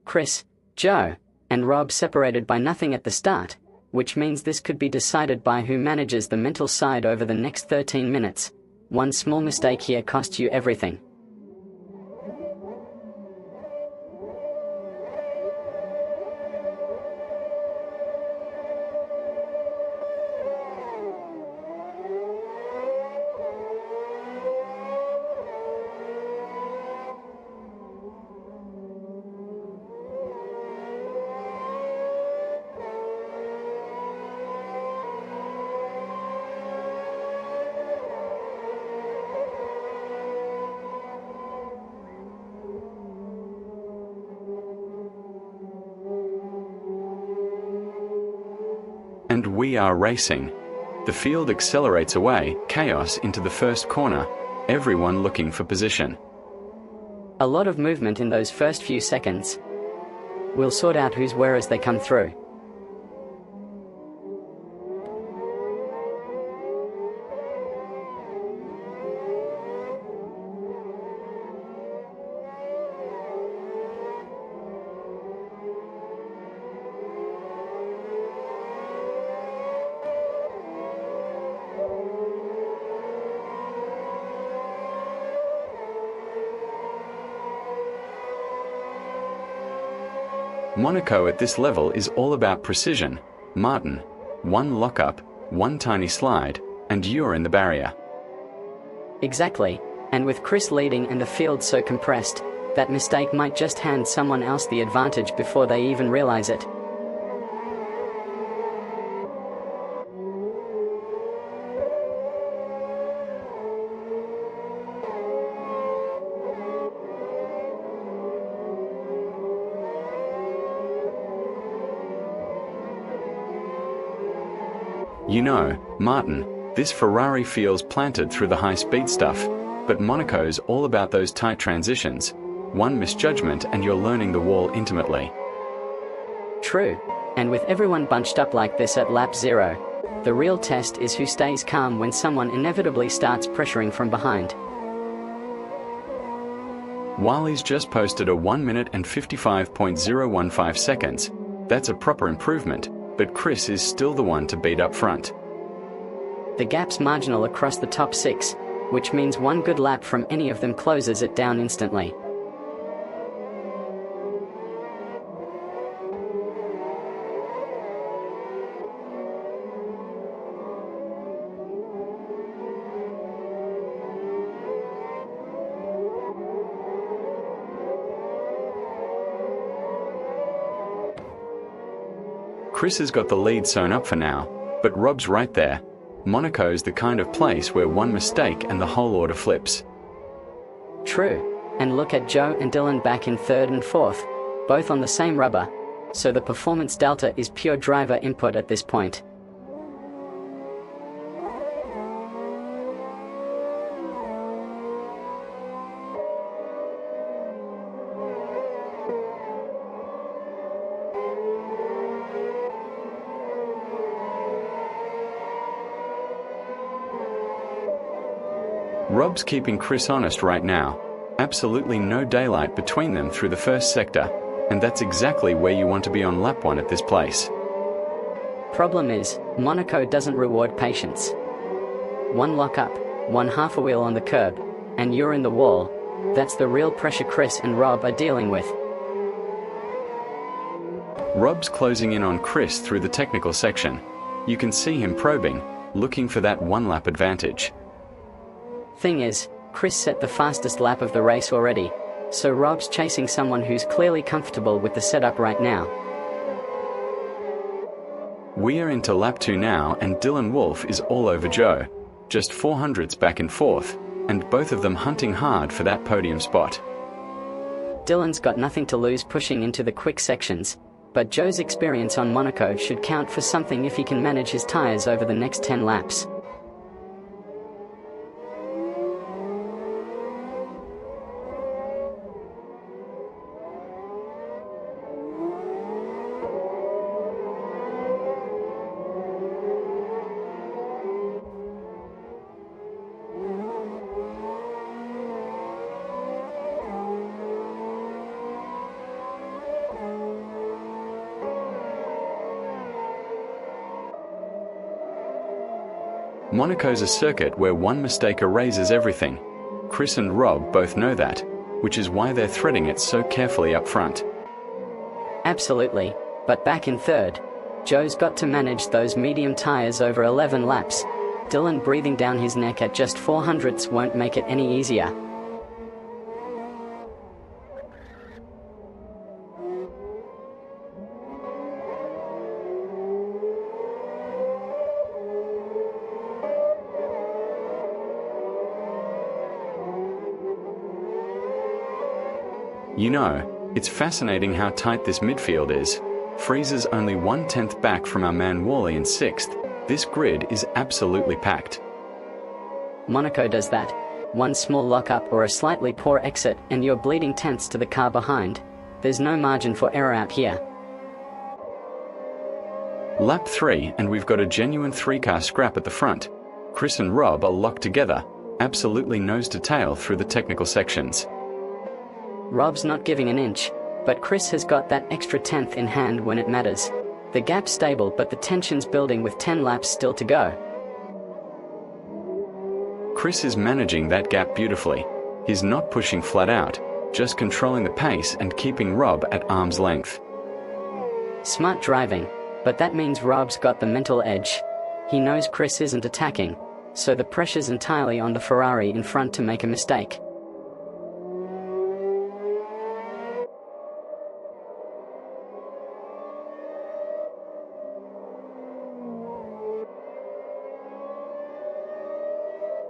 Chris, Joe, and Rob separated by nothing at the start, which means this could be decided by who manages the mental side over the next 13 minutes. One small mistake here costs you everything. And we are racing. The field accelerates away, chaos into the first corner. everyone looking for position. A lot of movement in those first few seconds. We'll sort out who's where as they come through. Monaco at this level is all about precision. Martin, one lockup, one tiny slide, and you're in the barrier. Exactly, and with Chris leading and the field so compressed, that mistake might just hand someone else the advantage before they even realize it. You know, Martin, this Ferrari feels planted through the high-speed stuff, but Monaco's all about those tight transitions. One misjudgment and you're learning the wall intimately. True, and with everyone bunched up like this at lap 0, the real test is who stays calm when someone inevitably starts pressuring from behind. Wiley's just posted a 1 minute and 55.015 seconds. That's a proper improvement, but Chris is still the one to beat up front. The gap's marginal across the top 6, which means one good lap from any of them closes it down instantly. Chris has got the lead sewn up for now, but Rob's right there. Monaco's the kind of place where one mistake and the whole order flips. True, and look at Joe and Dylan back in 3rd and 4th, both on the same rubber, so the performance delta is pure driver input at this point. Rob's keeping Chris honest right now. Absolutely no daylight between them through the first sector, and that's exactly where you want to be on lap 1 at this place. Problem is, Monaco doesn't reward patience. One lockup, one half a wheel on the curb, and you're in the wall. That's the real pressure Chris and Rob are dealing with. Rob's closing in on Chris through the technical section. You can see him probing, looking for that one lap advantage. Thing is, Chris set the fastest lap of the race already, so Rob's chasing someone who's clearly comfortable with the setup right now. We are into lap 2 now, and Dylan Wolf is all over Joe. Just 400s back and forth, and both of them hunting hard for that podium spot. Dylan's got nothing to lose pushing into the quick sections, but Joe's experience on Monaco should count for something if he can manage his tires over the next 10 laps. Monaco's a circuit where one mistake erases everything. Chris and Rob both know that, which is why they're threading it so carefully up front. Absolutely, but back in 3rd, Joe's got to manage those medium tires over 11 laps. Dylan breathing down his neck at just 400ths won't make it any easier. You know, it's fascinating how tight this midfield is. Freezer's only 1/10 back from our man Wally in 6th. This grid is absolutely packed. Monaco does that. One small lockup or a slightly poor exit and you're bleeding tenths to the car behind. There's no margin for error out here. Lap 3 and we've got a genuine 3-car scrap at the front. Chris and Rob are locked together, absolutely nose to tail through the technical sections. Rob's not giving an inch, but Chris has got that extra tenth in hand when it matters. The gap's stable but the tension's building with 10 laps still to go. Chris is managing that gap beautifully. He's not pushing flat out, just controlling the pace and keeping Rob at arm's length. Smart driving, but that means Rob's got the mental edge. He knows Chris isn't attacking, so the pressure's entirely on the Ferrari in front to make a mistake.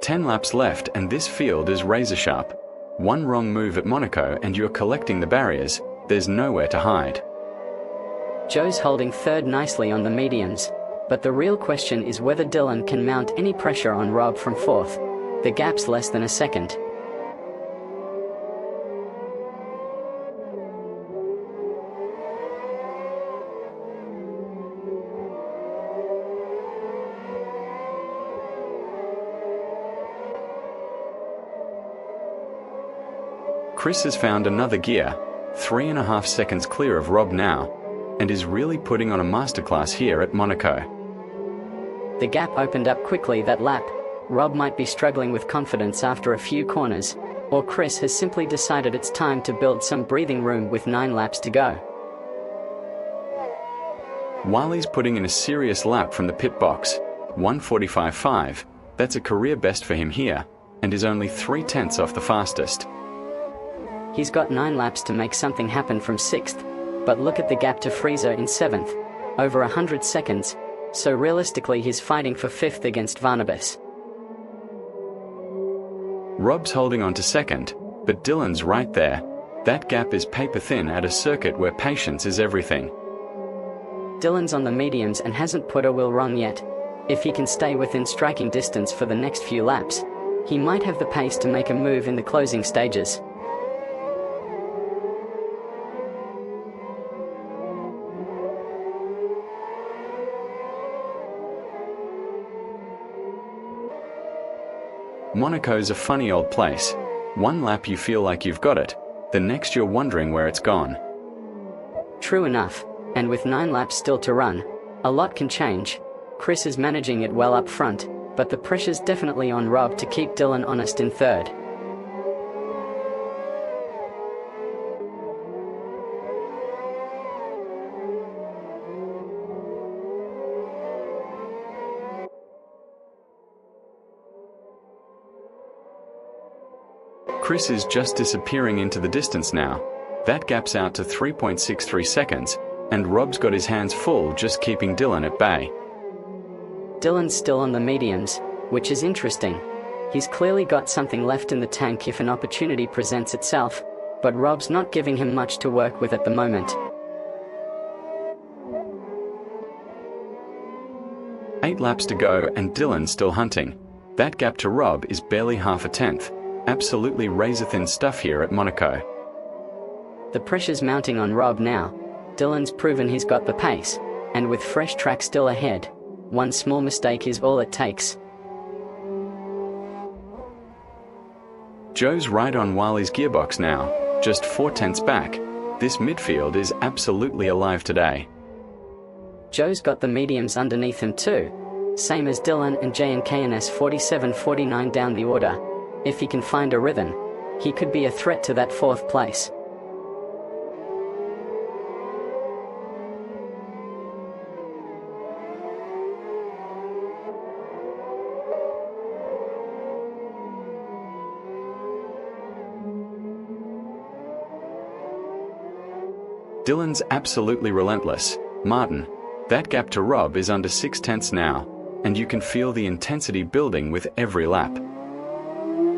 Ten laps left and this field is razor sharp. One wrong move at Monaco and you're collecting the barriers. There's nowhere to hide. Joe's holding third nicely on the mediums, but the real question is whether Dylan can mount any pressure on Rob from fourth. The gap's less than a second. Chris has found another gear, 3.5 seconds clear of Rob now, and is really putting on a masterclass here at Monaco. The gap opened up quickly that lap. Rob might be struggling with confidence after a few corners, or Chris has simply decided it's time to build some breathing room with 9 laps to go. Wiley's putting in a serious lap from the pit box, 1:45.5, that's a career best for him here, and is only 3/10 off the fastest. He's got 9 laps to make something happen from 6th, but look at the gap to Freezer in 7th, over 100 seconds, so realistically he's fighting for 5th against Varnabas. Rob's holding on to 2nd, but Dylan's right there. That gap is paper thin at a circuit where patience is everything. Dylan's on the mediums and hasn't put a wheel wrong yet. If he can stay within striking distance for the next few laps, he might have the pace to make a move in the closing stages. Monaco's a funny old place. One lap you feel like you've got it, the next you're wondering where it's gone. True enough, and with 9 laps still to run, a lot can change. Chris is managing it well up front, but the pressure's definitely on Rob to keep Dylan honest in third. Chris is just disappearing into the distance now. That gap's out to 3.63 seconds, and Rob's got his hands full just keeping Dylan at bay. Dylan's still on the mediums, which is interesting. He's clearly got something left in the tank if an opportunity presents itself, but Rob's not giving him much to work with at the moment. 8 laps to go and Dylan's still hunting. That gap to Rob is barely half a tenth. Absolutely razor-thin stuff here at Monaco. The pressure's mounting on Rob now. Dylan's proven he's got the pace, and with fresh track still ahead, one small mistake is all it takes. Joe's right on Wiley's gearbox now, just 4/10 back. This midfield is absolutely alive today. Joe's got the mediums underneath him too, same as Dylan and J&KNS 47-49 down the order. If he can find a rhythm, he could be a threat to that 4th place. Dylan's absolutely relentless. Martin, that gap to Rob is under 6/10 now, and you can feel the intensity building with every lap.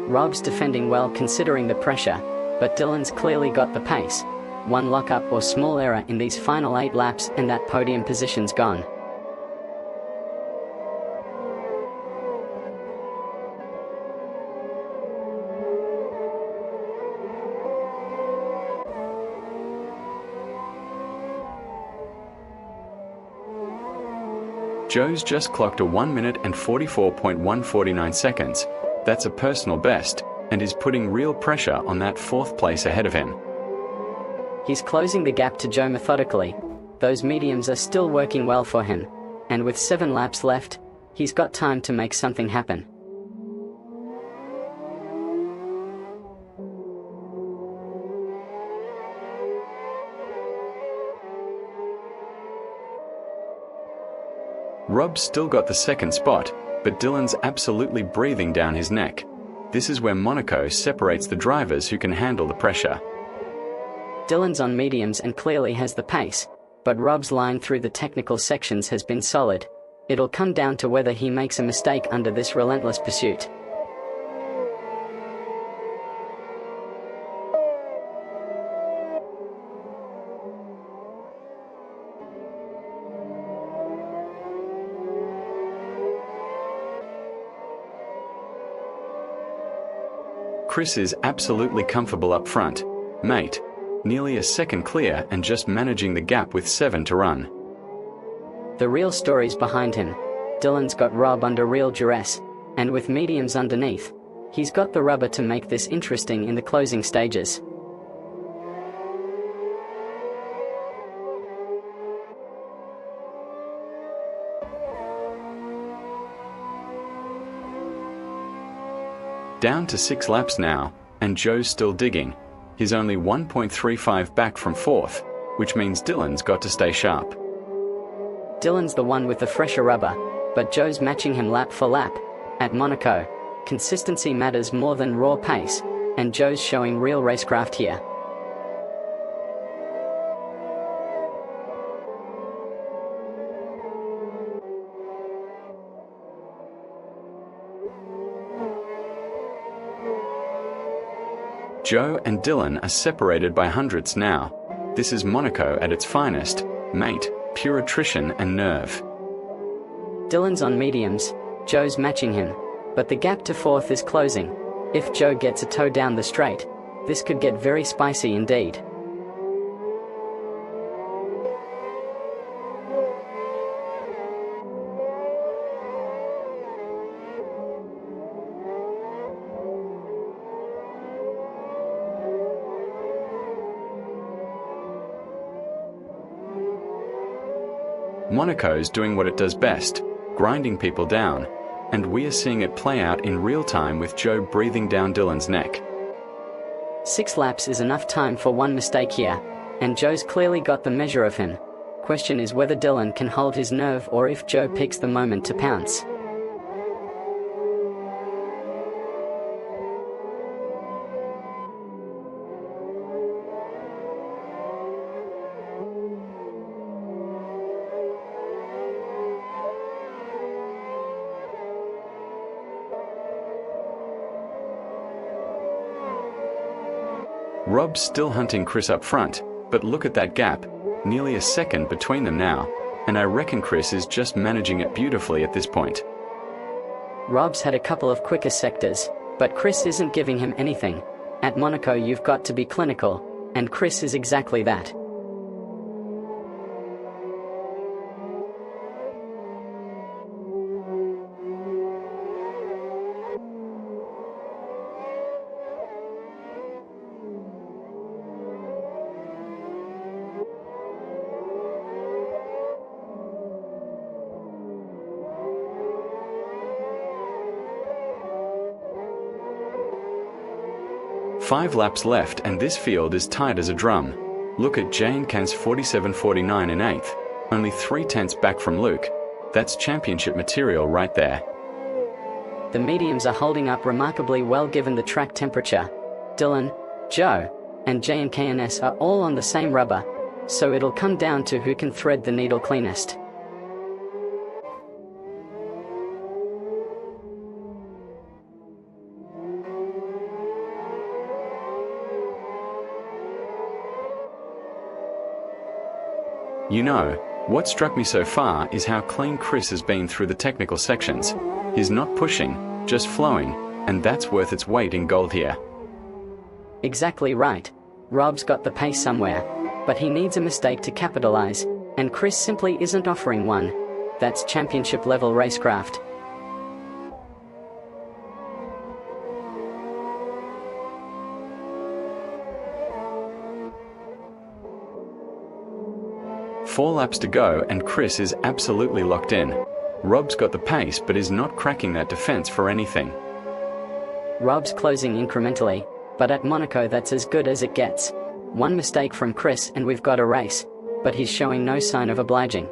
Rob's defending well considering the pressure, but Dylan's clearly got the pace. One lockup or small error in these final 8 laps and that podium position's gone. Joe's just clocked a 1 minute and 44.149 seconds. That's a personal best, and is putting real pressure on that fourth place ahead of him. He's closing the gap to Joe methodically. Those mediums are still working well for him, and with 7 laps left, he's got time to make something happen. Rob's still got the second spot, but Dylan's absolutely breathing down his neck. This is where Monaco separates the drivers who can handle the pressure. Dylan's on mediums and clearly has the pace, but Rob's line through the technical sections has been solid. It'll come down to whether he makes a mistake under this relentless pursuit. Chris is absolutely comfortable up front, mate. Nearly a second clear and just managing the gap with 7 to run. The real story's behind him. Dylan's got Rob under real duress, and with mediums underneath, he's got the rubber to make this interesting in the closing stages. Down to 6 laps now, and Joe's still digging. He's only 1.35 back from fourth, which means Dylan's got to stay sharp. Dylan's the one with the fresher rubber, but Joe's matching him lap for lap. At Monaco, consistency matters more than raw pace, and Joe's showing real racecraft here. Joe and Dylan are separated by hundredths now. This is Monaco at its finest, mate, pure attrition and nerve. Dylan's on mediums, Joe's matching him, but the gap to fourth is closing. If Joe gets a toe down the straight, this could get very spicy indeed. Monaco's doing what it does best, grinding people down, and we are seeing it play out in real time with Joe breathing down Dylan's neck. 6 laps is enough time for one mistake here, and Joe's clearly got the measure of him. Question is whether Dylan can hold his nerve or if Joe picks the moment to pounce. Rob's still hunting Chris up front, but look at that gap, nearly a second between them now, and I reckon Chris is just managing it beautifully at this point. Rob's had a couple of quicker sectors, but Chris isn't giving him anything. At Monaco you've got to be clinical, and Chris is exactly that. Five laps left and this field is tight as a drum. Look at XGN's 47.49 in 8th, only 3/10 back from Luke. That's championship material right there. The mediums are holding up remarkably well given the track temperature. Dylan, Joe, and JNKNS are all on the same rubber, so it'll come down to who can thread the needle cleanest. You know, what struck me so far is how clean Chris has been through the technical sections. He's not pushing, just flowing, and that's worth its weight in gold here. Exactly right. Rob's got the pace somewhere, but he needs a mistake to capitalize, and Chris simply isn't offering one. That's championship level racecraft. Four laps to go and Chris is absolutely locked in. Rob's got the pace but is not cracking that defense for anything. Rob's closing incrementally, but at Monaco that's as good as it gets. One mistake from Chris and we've got a race, but he's showing no sign of obliging.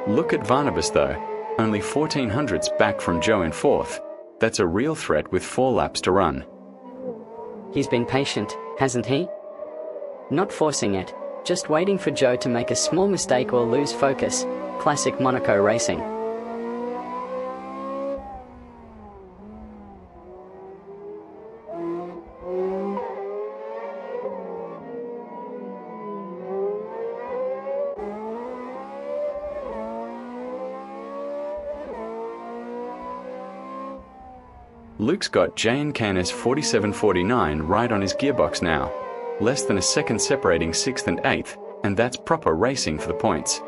Look at Barnabas though, only 1400ths back from Joe in fourth. That's a real threat with 4 laps to run. He's been patient, hasn't he? Not forcing it, just waiting for Joe to make a small mistake or lose focus. Classic Monaco racing. Luke's got XGN 4749 right on his gearbox now. Less than a second separating 6th and 8th, and that's proper racing for the points.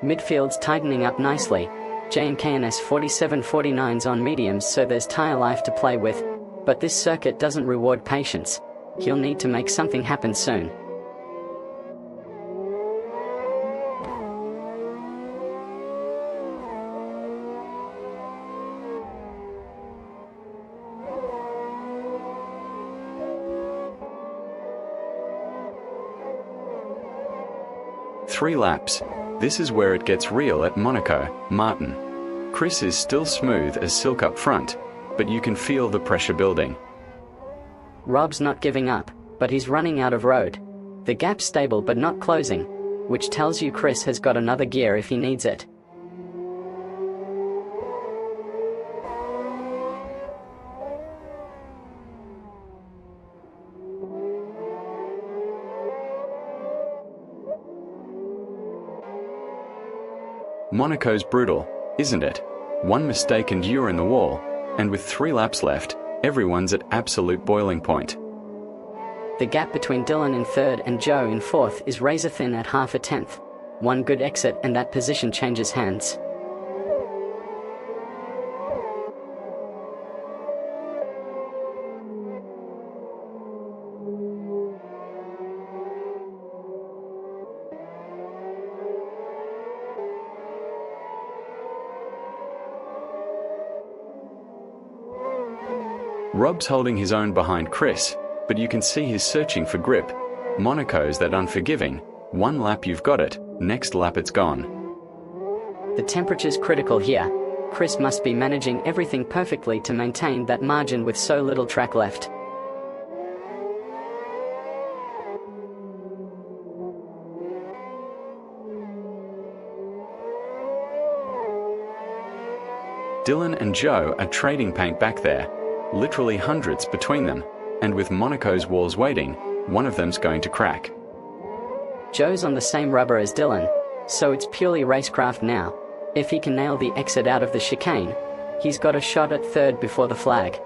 Midfield's tightening up nicely. XGN 4749's on mediums, so there's tyre life to play with, but this circuit doesn't reward patience. He'll need to make something happen soon. Three laps. This is where it gets real at Monaco, Martin. Chris is still smooth as silk up front, but you can feel the pressure building. Rob's not giving up, but he's running out of road. The gap's stable but not closing, which tells you Chris has got another gear if he needs it. Monaco's brutal, isn't it? One mistake and you're in the wall, and with 3 laps left, everyone's at absolute boiling point. The gap between Dylan in third and Joe in fourth is razor thin at half a tenth. One good exit and that position changes hands. Rob's holding his own behind Chris, but you can see he's searching for grip. Monaco's that unforgiving. 1 lap you've got it, next lap it's gone. The temperature's critical here. Chris must be managing everything perfectly to maintain that margin with so little track left. Dylan and Joe are trading paint back there. Literally hundreds between them, and with Monaco's walls waiting, one of them's going to crack. Joe's on the same rubber as Dylan, so it's purely racecraft now. If he can nail the exit out of the chicane, he's got a shot at third before the flag.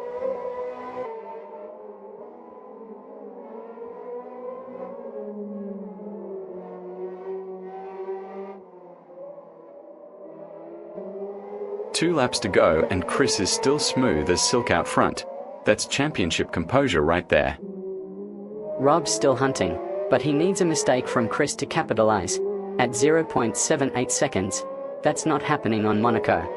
Two laps to go and Chris is still smooth as silk out front. That's championship composure right there. Rob's still hunting, but he needs a mistake from Chris to capitalize. At 0.78 seconds, that's not happening on Monaco.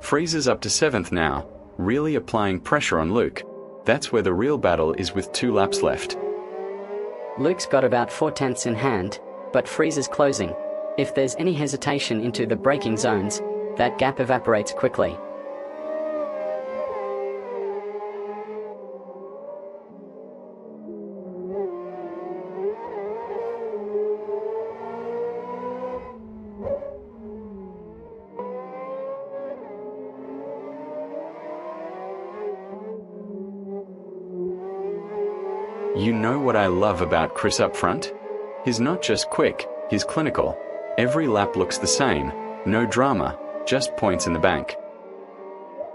Freezer's up to 7th now, really applying pressure on Luke. That's where the real battle is with 2 laps left. Luke's got about 4 tenths in hand, but Freezer's closing. If there's any hesitation into the braking zones, that gap evaporates quickly. You know what I love about Chris up front? He's not just quick, he's clinical. Every lap looks the same, no drama, just points in the bank.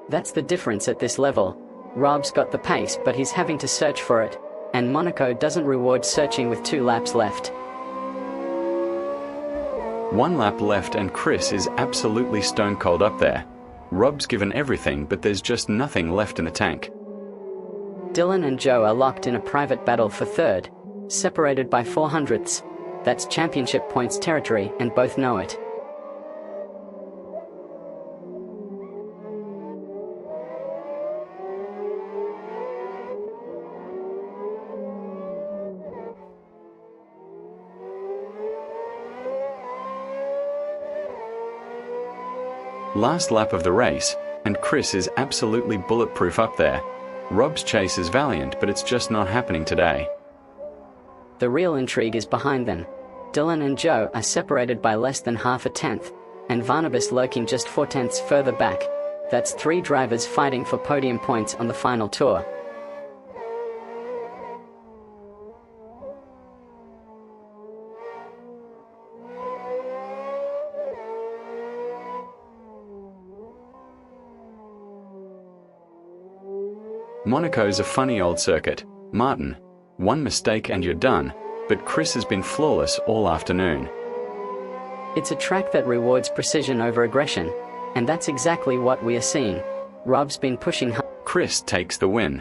That's the difference at this level. Rob's got the pace, but he's having to search for it, and Monaco doesn't reward searching with 2 laps left. 1 lap left and Chris is absolutely stone cold up there. Rob's given everything, but there's just nothing left in the tank. Dylan and Joe are locked in a private battle for third, separated by 400ths. That's championship points territory, and both know it. Last lap of the race, and Chris is absolutely bulletproof up there. Rob's chase is valiant, but it's just not happening today. The real intrigue is behind them. Dylan and Joe are separated by less than half a tenth, and Barnabas lurking just 4/10 further back. That's 3 drivers fighting for podium points on the final tour. Monaco's a funny old circuit. Martin, one mistake and you're done, but Chris has been flawless all afternoon. It's a track that rewards precision over aggression, and that's exactly what we are seeing. Rob's been pushing hard. Chris takes the win.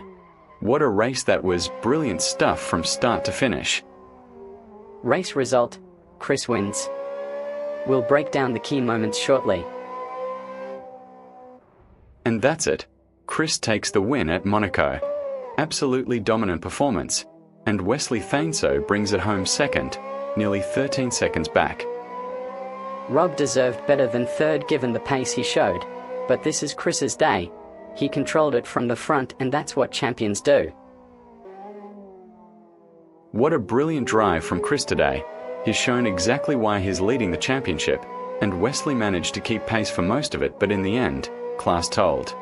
What a race that was, brilliant stuff from start to finish. Race result, Chris wins. We'll break down the key moments shortly. And that's it. Chris takes the win at Monaco. Absolutely dominant performance, and Wesley Thainso brings it home second, nearly 13 seconds back. Rob deserved better than third given the pace he showed, but this is Chris's day. He controlled it from the front, and that's what champions do. What a brilliant drive from Chris today. He's shown exactly why he's leading the championship, and Wesley managed to keep pace for most of it, but in the end, class told.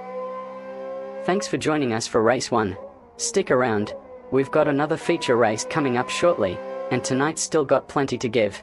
Thanks for joining us for Race 1. Stick around, we've got another feature race coming up shortly, and tonight's still got plenty to give.